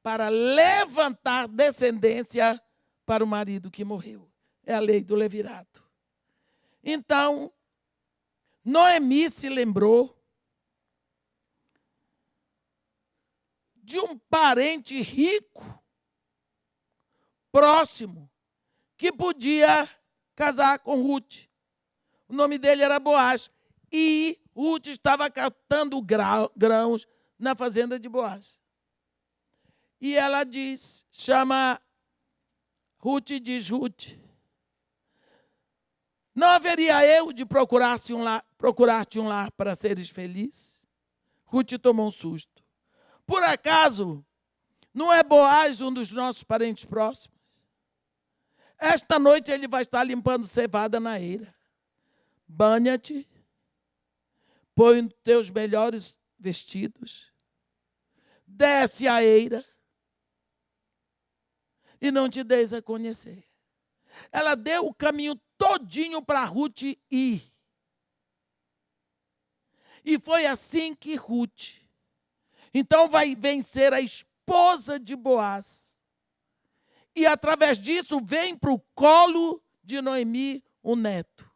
para levantar descendência para o marido que morreu. É a lei do levirato. Então, Noemi se lembrou de um parente rico, próximo, que podia casar com Ruth. O nome dele era Boaz. E Ruth estava catando grãos na fazenda de Boaz. E ela diz, chama Ruth e diz, Ruth, não haveria eu de procurar-te um lar para seres feliz? Ruth tomou um susto. Por acaso, não é Boaz um dos nossos parentes próximos? Esta noite ele vai estar limpando cevada na eira. Banha-te, põe os teus melhores vestidos, desce a eira e não te deis a conhecer. Ela deu o caminho todinho para Ruth ir. E foi assim que Ruth, então vai vencer a esposa de Boaz. E através disso vem para o colo de Noemi um neto.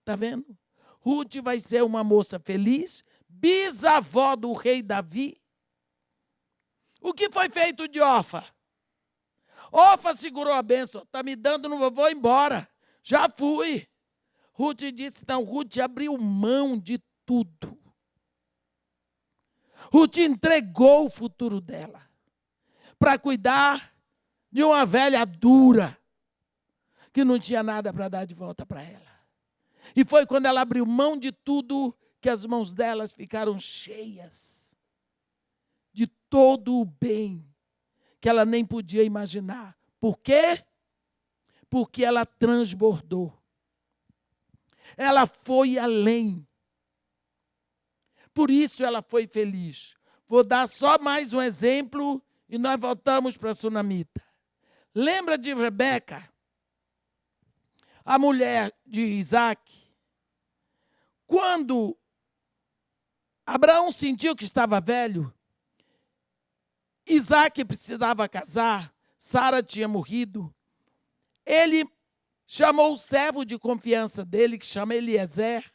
Está vendo? Ruth vai ser uma moça feliz, bisavó do rei Davi. O que foi feito de Orfa? Orfa segurou a bênção. Está me dando, não vou embora. Já fui. Ruth disse, não, Ruth abriu mão de tudo. Ruth entregou o futuro dela para cuidar de uma velha dura que não tinha nada para dar de volta para ela. E foi quando ela abriu mão de tudo que as mãos delas ficaram cheias de todo o bem que ela nem podia imaginar. Por quê? Porque ela transbordou. Ela foi além. Por isso ela foi feliz. Vou dar só mais um exemplo e nós voltamos para a Sunamita. Lembra de Rebeca, a mulher de Isaac? Quando Abraão sentiu que estava velho, Isaac precisava casar, Sara tinha morrido, ele chamou o servo de confiança dele, que chama Eliezer,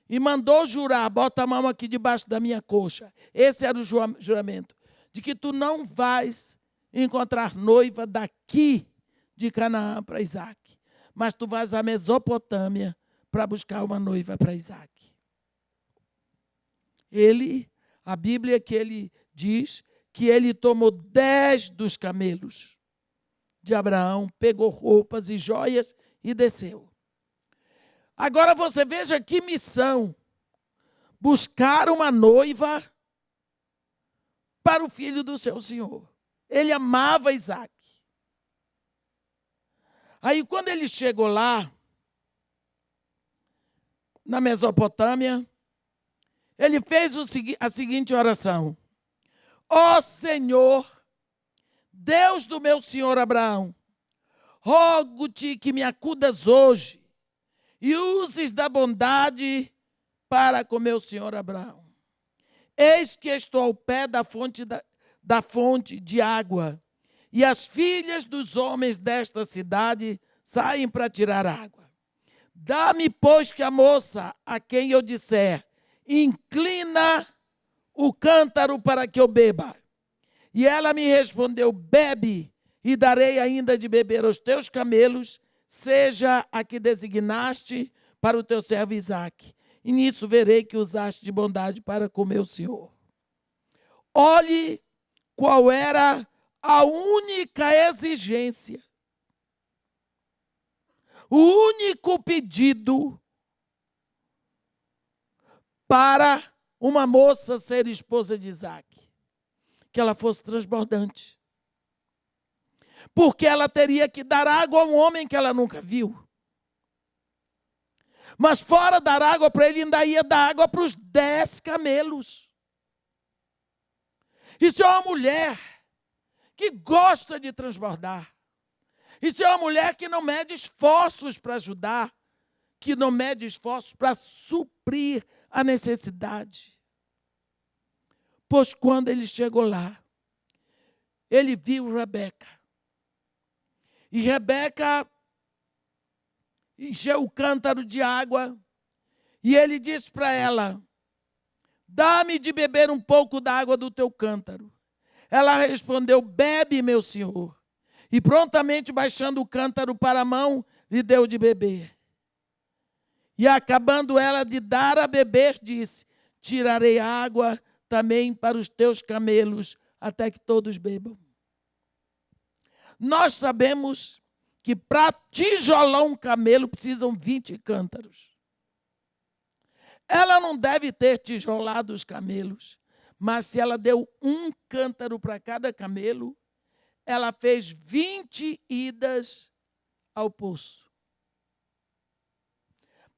e mandou jurar, bota a mão aqui debaixo da minha coxa. Esse era o juramento, de que tu não vais encontrar noiva daqui de Canaã para Isaac, mas tu vais à Mesopotâmia para buscar uma noiva para Isaac. A Bíblia que ele diz que ele tomou 10 dos camelos de Abraão, pegou roupas e joias e desceu. Agora você veja que missão. Buscar uma noiva para o filho do seu senhor. Ele amava Isaac. Aí quando ele chegou lá, na Mesopotâmia, ele fez a seguinte oração. Ó Senhor, Deus do meu senhor Abraão, rogo-te que me acudas hoje e uses da bondade para com meu senhor Abraão. Eis que estou ao pé da fonte de água, e as filhas dos homens desta cidade saem para tirar água. Dá-me, pois, que a moça a quem eu disser, inclina o cântaro para que eu beba. E ela me respondeu, bebe, e darei ainda de beber aos teus camelos, seja a que designaste para o teu servo Isaque. E nisso verei que usaste de bondade para com meu senhor. Olhe qual era a única exigência, o único pedido para uma moça ser esposa de Isaque, que ela fosse transbordante. Porque ela teria que dar água a um homem que ela nunca viu. Mas fora dar água para ele, ainda ia dar água para os 10 camelos. Isso é uma mulher que gosta de transbordar. Isso é uma mulher que não mede esforços para ajudar, que não mede esforços para suprir a necessidade. Pois quando ele chegou lá, ele viu Rebeca. E Rebeca encheu o cântaro de água e ele disse para ela, dá-me de beber um pouco da água do teu cântaro. Ela respondeu, bebe, meu senhor. E prontamente, baixando o cântaro para a mão, lhe deu de beber. E acabando ela de dar a beber, disse, tirarei água também para os teus camelos até que todos bebam. Nós sabemos que para tijolar um camelo precisam 20 cântaros. Ela não deve ter tijolado os camelos, mas se ela deu um cântaro para cada camelo, ela fez 20 idas ao poço.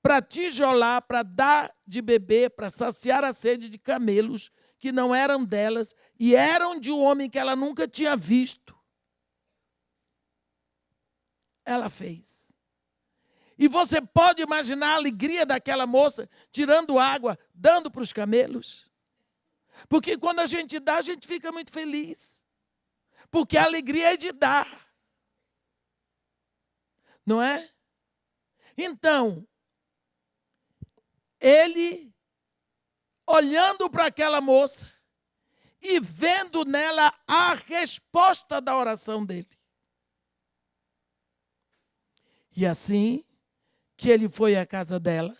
Para tijolar, para dar de beber, para saciar a sede de camelos que não eram delas e eram de um homem que ela nunca tinha visto. Ela fez. E você pode imaginar a alegria daquela moça tirando água, dando para os camelos? Porque quando a gente dá, a gente fica muito feliz. Porque a alegria é de dar. Não é? Então, ele, olhando para aquela moça e vendo nela a resposta da oração dele. E assim que ele foi à casa dela,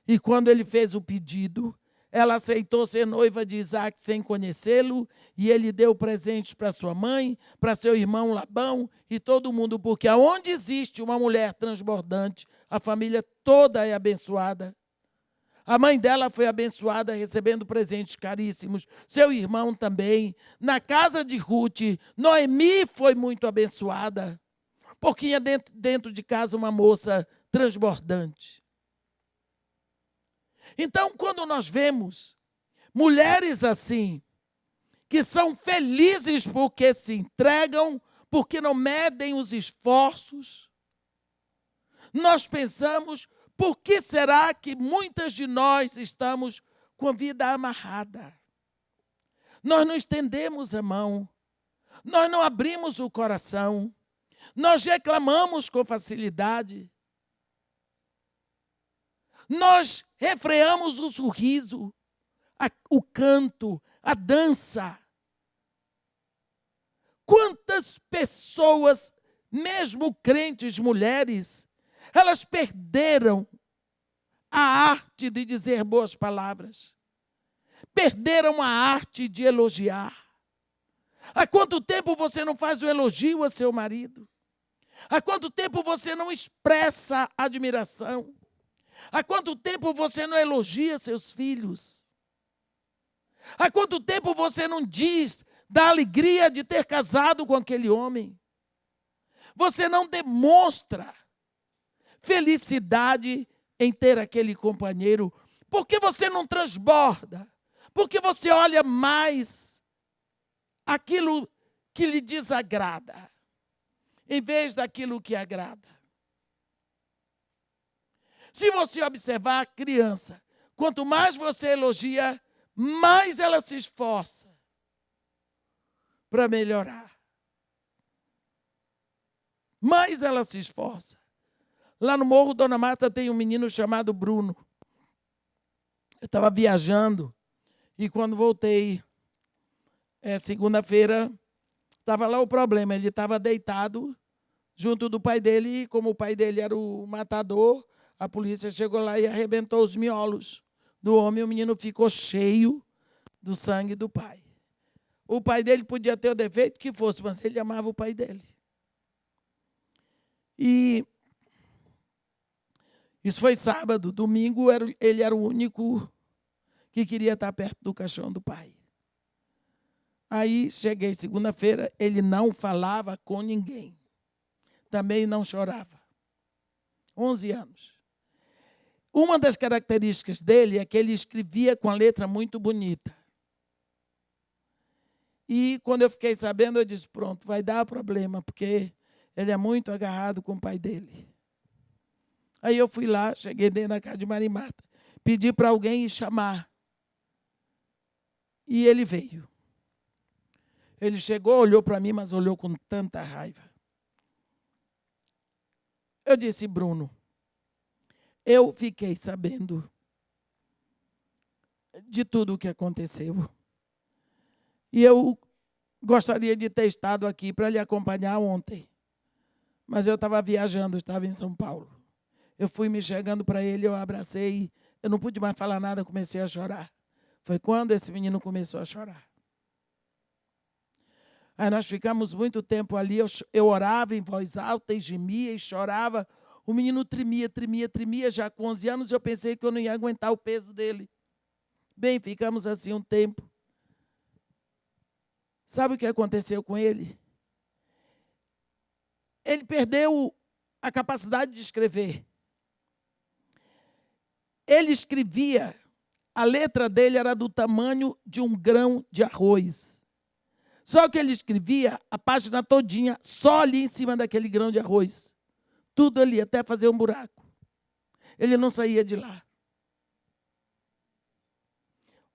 e quando ele fez o pedido, ela aceitou ser noiva de Isaac sem conhecê-lo, e ele deu presentes para sua mãe, para seu irmão Labão e todo mundo, porque aonde existe uma mulher transbordante, a família toda é abençoada. A mãe dela foi abençoada recebendo presentes caríssimos, seu irmão também. Na casa de Ruth, Noemi foi muito abençoada, porque tinha dentro de casa uma moça transbordante. Então, quando nós vemos mulheres assim, que são felizes porque se entregam, porque não medem os esforços, nós pensamos, por que será que muitas de nós estamos com a vida amarrada? Nós não estendemos a mão, nós não abrimos o coração, nós reclamamos com facilidade, nós refreamos o sorriso, o canto, a dança. Quantas pessoas, mesmo crentes mulheres, elas perderam a arte de dizer boas palavras, perderam a arte de elogiar. Há quanto tempo você não faz um elogio a seu marido? Há quanto tempo você não expressa admiração? Há quanto tempo você não elogia seus filhos? Há quanto tempo você não diz da alegria de ter casado com aquele homem? Você não demonstra felicidade em ter aquele companheiro? Por que você não transborda? Porque você olha mais aquilo que lhe desagrada, em vez daquilo que agrada. Se você observar a criança, quanto mais você elogia, mais ela se esforça para melhorar. Mais ela se esforça. Lá no Morro Dona Marta tem um menino chamado Bruno. Eu estava viajando e quando voltei, segunda-feira, estava lá o problema. Ele estava deitado junto do pai dele e como o pai dele era o matador, a polícia chegou lá e arrebentou os miolos do homem. O menino ficou cheio do sangue do pai. O pai dele podia ter o defeito que fosse, mas ele amava o pai dele. E isso foi sábado. Domingo ele era o único que queria estar perto do caixão do pai. Aí cheguei segunda-feira, ele não falava com ninguém. Também não chorava. 11 anos. Uma das características dele é que ele escrevia com a letra muito bonita. E quando eu fiquei sabendo, eu disse, pronto, vai dar problema, porque ele é muito agarrado com o pai dele. Aí eu fui lá, cheguei dentro da casa de Marimata, pedi para alguém ir chamar. E ele veio. Ele chegou, olhou para mim, mas olhou com tanta raiva. Eu disse, Bruno, eu fiquei sabendo de tudo o que aconteceu. E eu gostaria de ter estado aqui para lhe acompanhar ontem. Mas eu estava viajando, estava em São Paulo. Eu fui me chegando para ele, eu abracei, eu não pude mais falar nada, comecei a chorar. Foi quando esse menino começou a chorar. Aí nós ficamos muito tempo ali, eu orava em voz alta e gemia e chorava. O menino tremia. Já com 11 anos eu pensei que eu não ia aguentar o peso dele. Bem, ficamos assim um tempo. Sabe o que aconteceu com ele? Ele perdeu a capacidade de escrever. Ele escrevia, a letra dele era do tamanho de um grão de arroz. Só que ele escrevia a página todinha, só ali em cima daquele grão de arroz. Tudo ali, até fazer um buraco. Ele não saía de lá.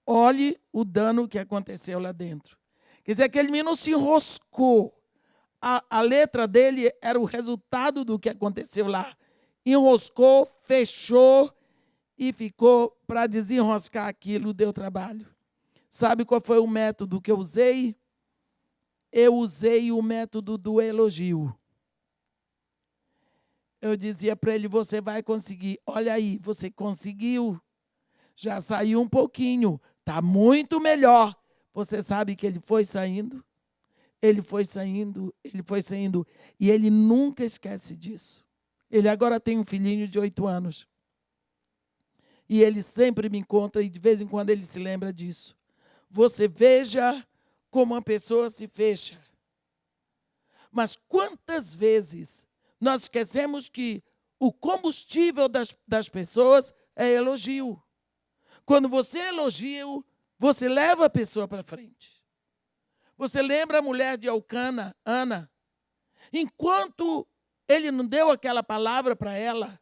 Olhe o dano que aconteceu lá dentro. Quer dizer, aquele menino se enroscou. A letra dele era o resultado do que aconteceu lá. Enroscou, fechou e ficou para desenroscar aquilo, deu trabalho. Sabe qual foi o método que eu usei? Eu usei o método do elogio. Eu dizia para ele, você vai conseguir. Olha aí, você conseguiu. Já saiu um pouquinho. Está muito melhor. Você sabe que ele foi saindo? Ele foi saindo. E ele nunca esquece disso. Ele agora tem um filhinho de 8 anos. E ele sempre me encontra e de vez em quando ele se lembra disso. Você veja como uma pessoa se fecha. Mas quantas vezes nós esquecemos que o combustível das pessoas é elogio. Quando você elogia, você leva a pessoa para frente. Você lembra a mulher de Elcana, Ana? Enquanto ele não deu aquela palavra para ela,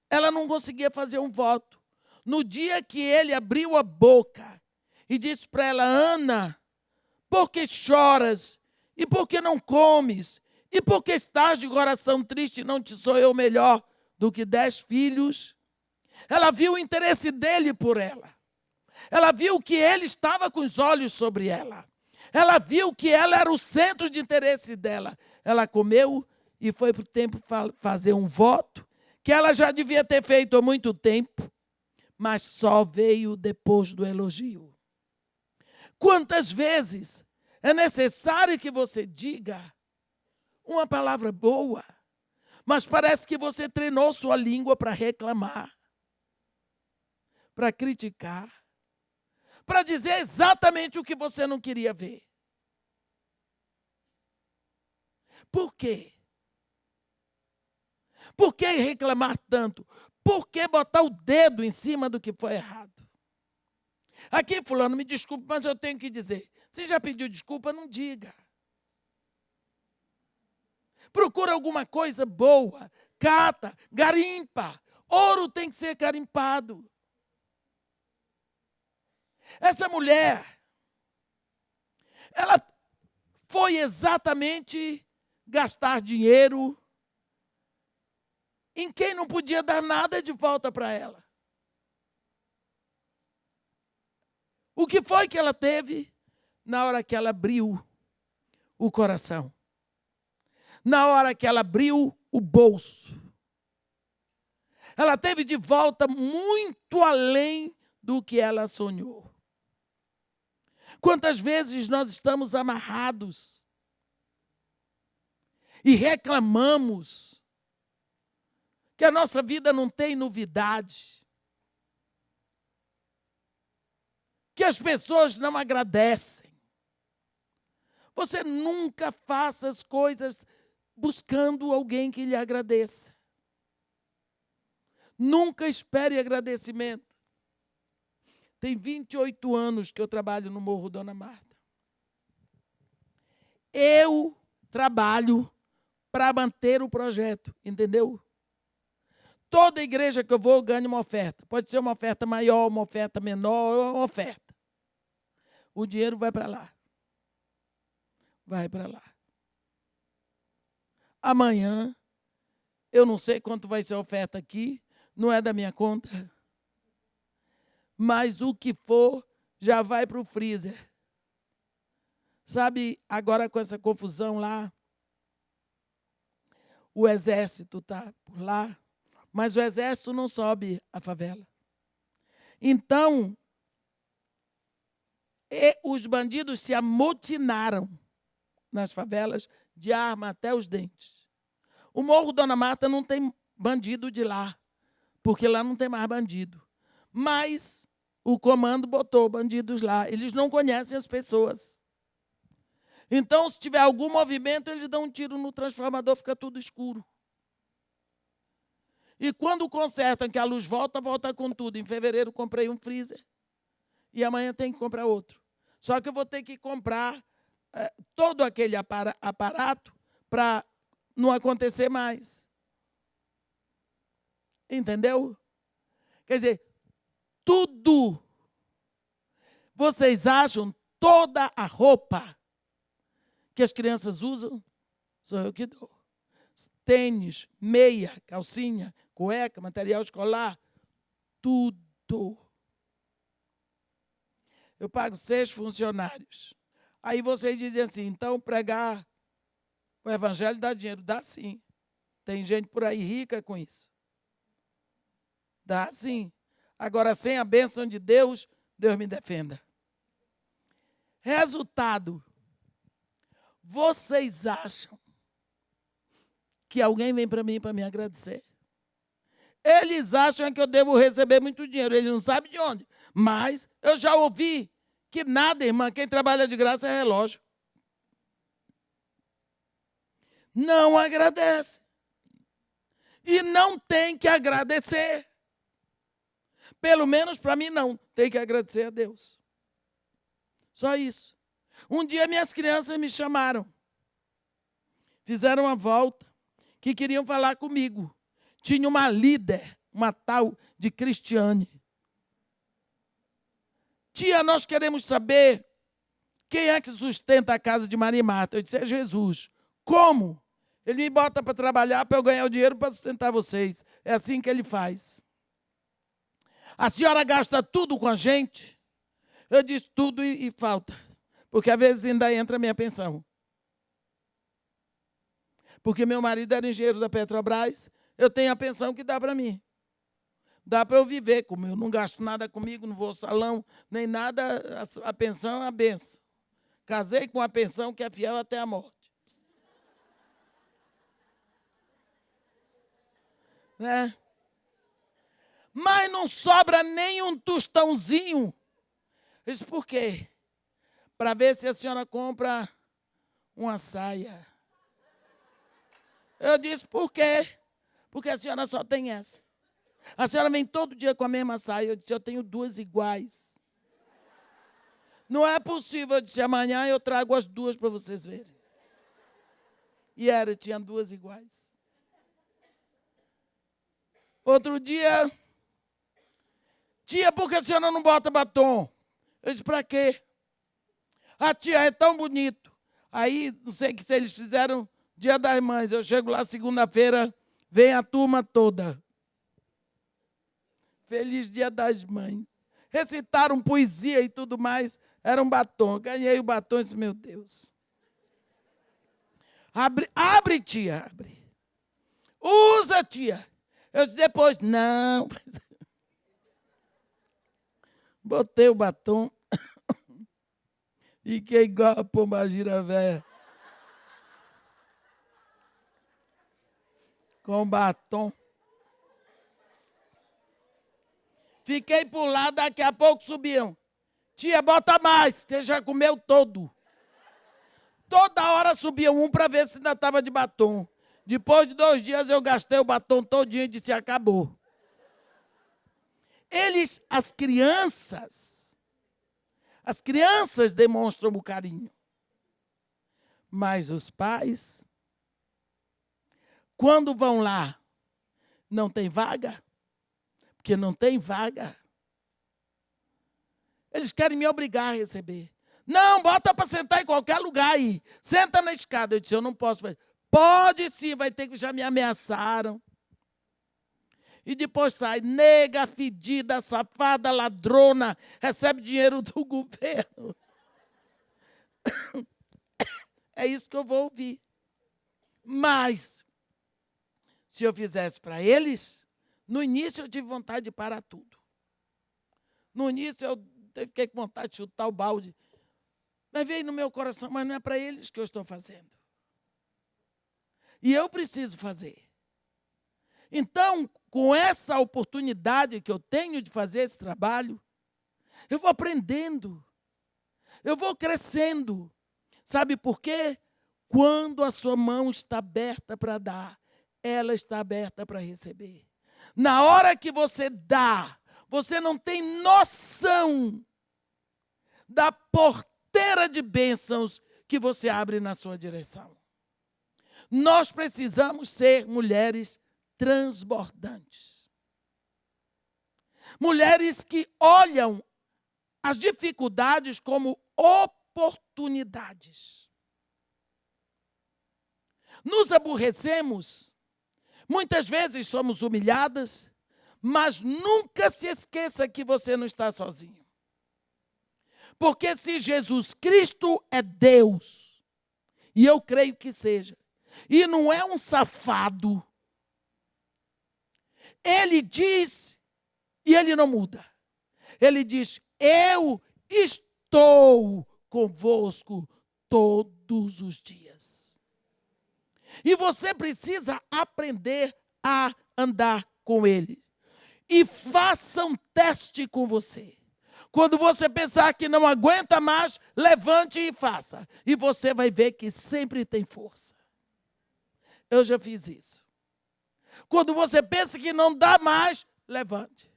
ela não conseguia fazer um voto. No dia que ele abriu a boca e disse para ela, Ana, por que choras? E por que não comes? E por que estás de coração triste? Não te sou eu melhor do que 10 filhos? Ela viu o interesse dele por ela. Ela viu que ele estava com os olhos sobre ela. Ela viu que ela era o centro de interesse dela. Ela comeu e foi para o templo fazer um voto que ela já devia ter feito há muito tempo, mas só veio depois do elogio. Quantas vezes é necessário que você diga uma palavra boa, mas parece que você treinou sua língua para reclamar, para criticar, para dizer exatamente o que você não queria ver. Por quê? Por que reclamar tanto? Por que botar o dedo em cima do que foi errado? Aqui, fulano, me desculpe, mas eu tenho que dizer. Você já pediu desculpa? Não diga. Procura alguma coisa boa, cata, garimpa. Ouro tem que ser garimpado. Essa mulher, ela foi exatamente gastar dinheiro em quem não podia dar nada de volta para ela. O que foi que ela teve na hora que ela abriu o coração? Na hora que ela abriu o bolso? Ela teve de volta muito além do que ela sonhou. Quantas vezes nós estamos amarrados e reclamamos que a nossa vida não tem novidade, que as pessoas não agradecem. Você nunca faça as coisas buscando alguém que lhe agradeça. Nunca espere agradecimento. Tem 28 anos que eu trabalho no Morro Dona Marta. Eu trabalho para manter o projeto, entendeu? Toda igreja que eu vou, eu ganho uma oferta. Pode ser uma oferta maior, uma oferta menor, uma oferta. O dinheiro vai para lá. Vai para lá. Amanhã, eu não sei quanto vai ser a oferta aqui, não é da minha conta. Mas o que for, já vai para o freezer. Sabe, agora com essa confusão lá, o exército está por lá, mas o exército não sobe a favela. Então, os bandidos se amotinaram nas favelas de arma até os dentes. O Morro Dona Marta não tem bandido de lá, porque lá não tem mais bandido. Mas o comando botou bandidos lá. Eles não conhecem as pessoas. Então, se tiver algum movimento, eles dão um tiro no transformador, fica tudo escuro. E quando consertam que a luz volta, volta com tudo. Em fevereiro comprei um freezer e amanhã tem que comprar outro. Só que eu vou ter que comprar todo aquele aparato para não acontecer mais. Entendeu? Quer dizer, tudo. Vocês acham toda a roupa que as crianças usam? Sou eu que dou. Tênis, meia, calcinha, cueca, material escolar, tudo. Eu pago 6 funcionários. Aí vocês dizem assim, então pregar o evangelho dá dinheiro. Dá sim. Tem gente por aí rica com isso. Dá sim. Agora, sem a bênção de Deus, Deus me defenda. Resultado. Vocês acham que alguém vem para mim para me agradecer? Eles acham que eu devo receber muito dinheiro. Eles não sabem de onde. Mas eu já ouvi que nada, irmã, quem trabalha de graça é relógio. Não agradece. E não tem que agradecer. Pelo menos para mim não. Tem que agradecer a Deus. Só isso. Um dia minhas crianças me chamaram. Fizeram uma volta. Que queriam falar comigo. Tinha uma líder, uma tal de Cristiane. Tia, nós queremos saber quem é que sustenta a casa de Maria e Marta. Eu disse, é Jesus. Como? Ele me bota para trabalhar para eu ganhar o dinheiro para sustentar vocês. É assim que ele faz. A senhora gasta tudo com a gente? Eu disse tudo e falta. Porque às vezes ainda entra a minha pensão. Porque meu marido era engenheiro da Petrobras, eu tenho a pensão que dá para mim. Dá para eu viver, como eu não gasto nada comigo, não vou ao salão, nem nada, a pensão é uma benção. Casei com a pensão que é fiel até a morte. Né? Mas não sobra nem um tostãozinho. Isso por quê? Para ver se a senhora compra uma saia. Eu disse, por quê? Porque a senhora só tem essa. A senhora vem todo dia com a mesma saia. Eu disse, eu tenho 2 iguais. Não é possível. Eu disse, amanhã eu trago as 2 para vocês verem. E tinha 2 iguais. Outro dia, tia, por que a senhora não bota batom? Eu disse, para quê? A tia, é tão bonito. Aí, não sei se eles fizeram Dia das Mães. Eu chego lá segunda-feira, vem a turma toda. Feliz Dia das Mães. Recitaram poesia e tudo mais. Era um batom. Ganhei o batom e disse, meu Deus. Abre, tia, abre. Usa, tia. Eu disse, depois, não. Botei o batom. Fiquei igual a pombagira velha. Com batom. Fiquei por lá, daqui a pouco subiam. Tia, bota mais, você já comeu todo. Toda hora subiam um para ver se ainda estava de batom. Depois de 2 dias eu gastei o batom todinho e disse, acabou. As crianças demonstram o carinho. Mas os pais, quando vão lá, não tem vaga? Porque não tem vaga. Eles querem me obrigar a receber. Não, bota para sentar em qualquer lugar aí. Senta na escada. Eu disse, eu não posso fazer. Pode sim, vai ter que já me ameaçaram. E depois sai, nega, fedida, safada, ladrona, recebe dinheiro do governo. É isso que eu vou ouvir. Mas, se eu fizesse para eles, no início eu tive vontade de parar tudo. No início eu fiquei com vontade de chutar o balde. Mas veio no meu coração, mas não é para eles que eu estou fazendo. E eu preciso fazer. Então, com essa oportunidade que eu tenho de fazer esse trabalho, eu vou aprendendo, eu vou crescendo. Sabe por quê? Quando a sua mão está aberta para dar, ela está aberta para receber. Na hora que você dá, você não tem noção da porteira de bênçãos que você abre na sua direção. Nós precisamos ser mulheres transbordantes. Mulheres que olham as dificuldades como oportunidades. Nos aborrecemos, muitas vezes somos humilhadas, mas nunca se esqueça que você não está sozinho. Porque se Jesus Cristo é Deus, e eu creio que seja, e não é um safado, ele diz, e ele não muda, ele diz, eu estou convosco todos os dias. E você precisa aprender a andar com ele. E faça um teste com você. Quando você pensar que não aguenta mais, levante e faça. E você vai ver que sempre tem força. Eu já fiz isso. Quando você pensa que não dá mais, levante.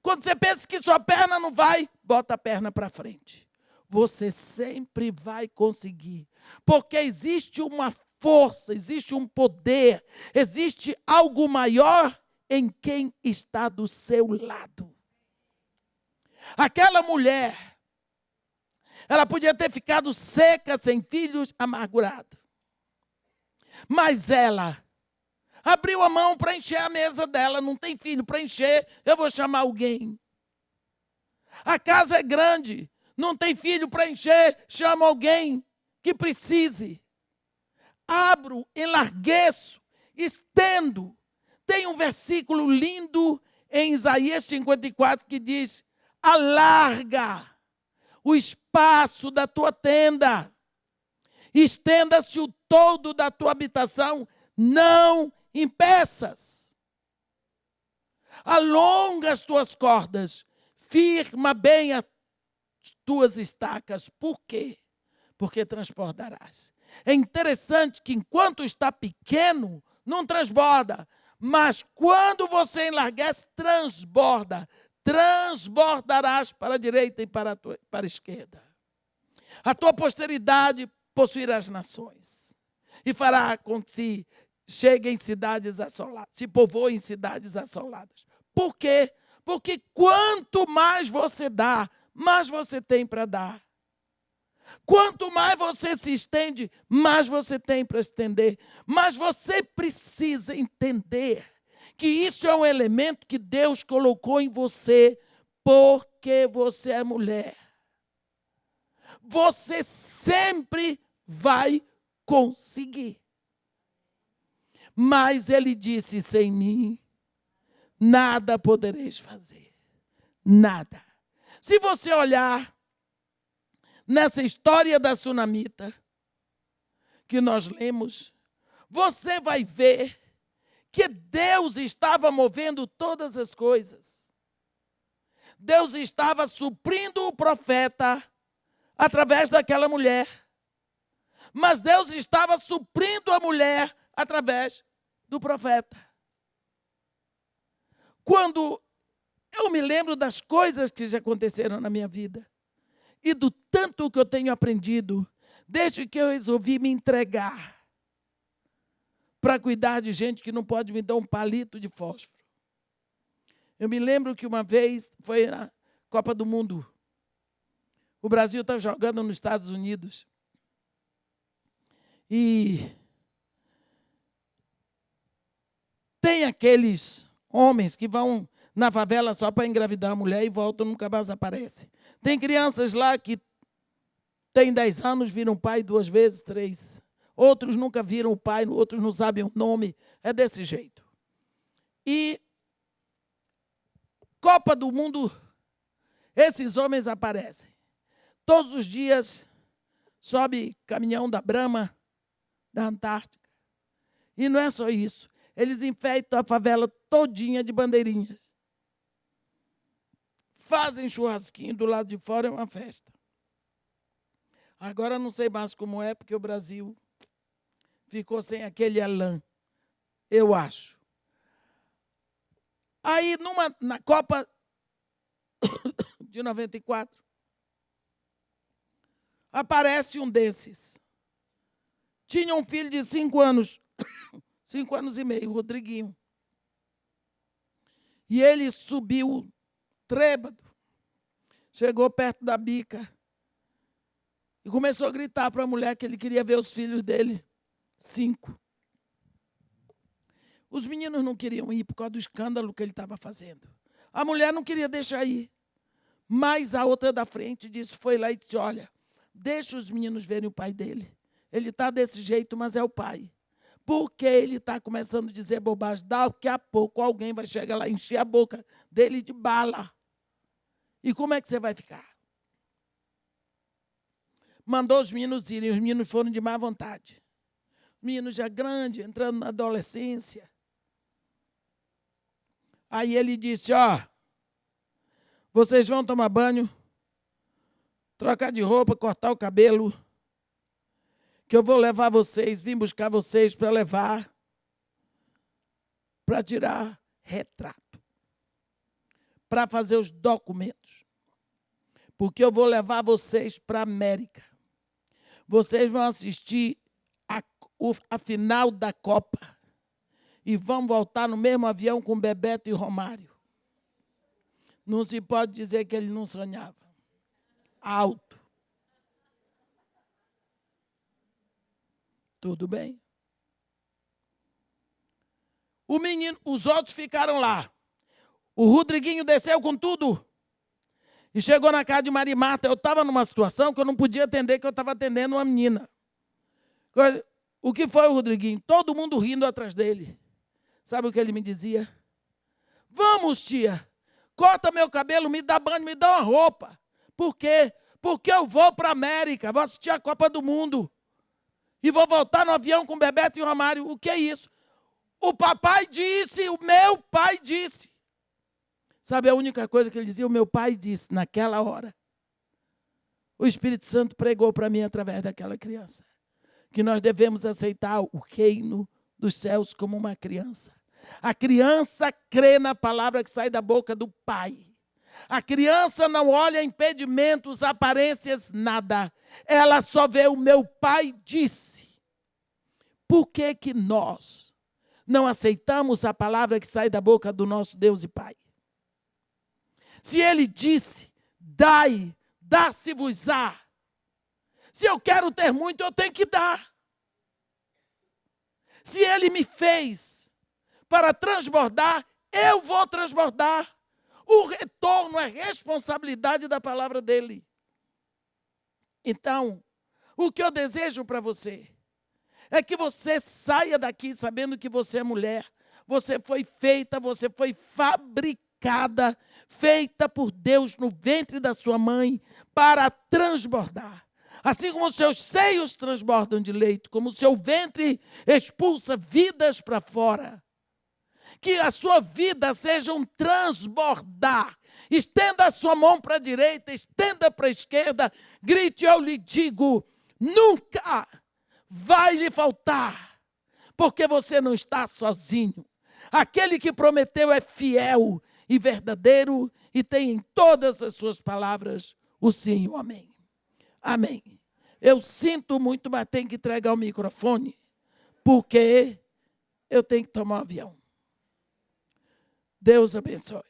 Quando você pensa que sua perna não vai, bota a perna para frente. Você sempre vai conseguir. Porque existe uma força, existe um poder, existe algo maior em quem está do seu lado. Aquela mulher, ela podia ter ficado seca, sem filhos, amargurada. Mas ela abriu a mão para encher a mesa dela. Não tem filho para encher, eu vou chamar alguém. A casa é grande, não tem filho para encher, chama alguém que precise. Abro, enlargueço, estendo. Tem um versículo lindo em Isaías 54 que diz: alarga o espaço da tua tenda, estenda-se o todo da tua habitação, não impeças. Alonga as tuas cordas, firma bem as tuas estacas. Por quê? Porque transbordarás. É interessante que enquanto está pequeno, não transborda, mas quando você enlarguece, transborda. Transbordarás para a direita e para a esquerda. A tua posteridade possuirá as nações e fará com que se chegue em cidades assoladas, se povoe em cidades assoladas. Por quê? Porque quanto mais você dá, mais você tem para dar. Quanto mais você se estende, mais você tem para estender. Mas você precisa entender que isso é um elemento que Deus colocou em você porque você é mulher. Você sempre vai conseguir. Mas ele disse, sem mim, nada podereis fazer. Nada. Se você olhar nessa história da Sunamita, que nós lemos, você vai ver que Deus estava movendo todas as coisas. Deus estava suprindo o profeta através daquela mulher. Mas Deus estava suprindo a mulher através do profeta. Quando eu me lembro das coisas que já aconteceram na minha vida e do tanto que eu tenho aprendido desde que eu resolvi me entregar para cuidar de gente que não pode me dar um palito de fósforo. Eu me lembro que uma vez, foi na Copa do Mundo, o Brasil está jogando nos Estados Unidos. E tem aqueles homens que vão na favela só para engravidar a mulher e voltam, nunca mais aparecem. Tem crianças lá que têm 10 anos, viram pai 2 vezes, 3. Outros nunca viram o pai, outros não sabem o nome. É desse jeito. E Copa do Mundo, esses homens aparecem. Todos os dias sobe caminhão da Brahma, da Antártica. E não é só isso. Eles enfeitam a favela todinha de bandeirinhas. Fazem churrasquinho do lado de fora, é uma festa. Agora não sei mais como é, porque o Brasil ficou sem aquele elan, eu acho. Aí, na Copa de 94, aparece um desses. Tinha um filho de 5 anos, 5 anos e meio, o Rodriguinho. E ele subiu trêbado, chegou perto da bica e começou a gritar para a mulher que ele queria ver os filhos dele, 5. Os meninos não queriam ir por causa do escândalo que ele estava fazendo. A mulher não queria deixar ir. Mas a outra da frente foi lá e disse, olha, deixa os meninos verem o pai dele. Ele está desse jeito, mas é o pai. Porque ele está começando a dizer bobagem. Daqui a pouco alguém vai chegar lá e encher a boca dele de bala. E como é que você vai ficar? Mandou os meninos irem. Os meninos foram de má vontade. Meninos já grandes, entrando na adolescência. Aí ele disse, ó, vocês vão tomar banho, trocar de roupa, cortar o cabelo, que eu vou levar vocês, vim buscar vocês para levar, para tirar retrato, para fazer os documentos, porque eu vou levar vocês para a América. Vocês vão assistir a final da Copa e vão voltar no mesmo avião com Bebeto e Romário. Não se pode dizer que ele não sonhava. Alto. Tudo bem. Os outros ficaram lá. O Rodriguinho desceu com tudo. E chegou na casa de Maria Marta. Eu estava numa situação que eu não podia atender, que eu estava atendendo uma menina. O que foi o Rodriguinho? Todo mundo rindo atrás dele. Sabe o que ele me dizia? Vamos, tia. Corta meu cabelo, me dá banho, me dá uma roupa. Por quê? Porque eu vou para a América, vou assistir a Copa do Mundo. E vou voltar no avião com Bebeto e Romário. O que é isso? O papai disse, o meu pai disse. Sabe a única coisa que ele dizia? O meu pai disse naquela hora. O Espírito Santo pregou para mim através daquela criança. Que nós devemos aceitar o reino dos céus como uma criança. A criança crê na palavra que sai da boca do pai. A criança não olha impedimentos, aparências, nada. Ela só vê o meu pai disse. Por que que nós não aceitamos a palavra que sai da boca do nosso Deus e Pai? Se ele disse, dai, dá-se-vos-á. Se eu quero ter muito, eu tenho que dar. Se ele me fez para transbordar, eu vou transbordar. O retorno é responsabilidade da palavra dele. Então, o que eu desejo para você é que você saia daqui sabendo que você é mulher. Você foi feita, você foi fabricada, feita por Deus no ventre da sua mãe para transbordar. Assim como os seus seios transbordam de leite, como o seu ventre expulsa vidas para fora. Que a sua vida seja um transbordar. Estenda a sua mão para a direita, estenda para a esquerda, grite, eu lhe digo, nunca vai lhe faltar, porque você não está sozinho. Aquele que prometeu é fiel e verdadeiro e tem em todas as suas palavras o sim e o amém. Amém. Eu sinto muito, mas tenho que entregar o microfone, porque eu tenho que tomar um avião. Deus abençoe.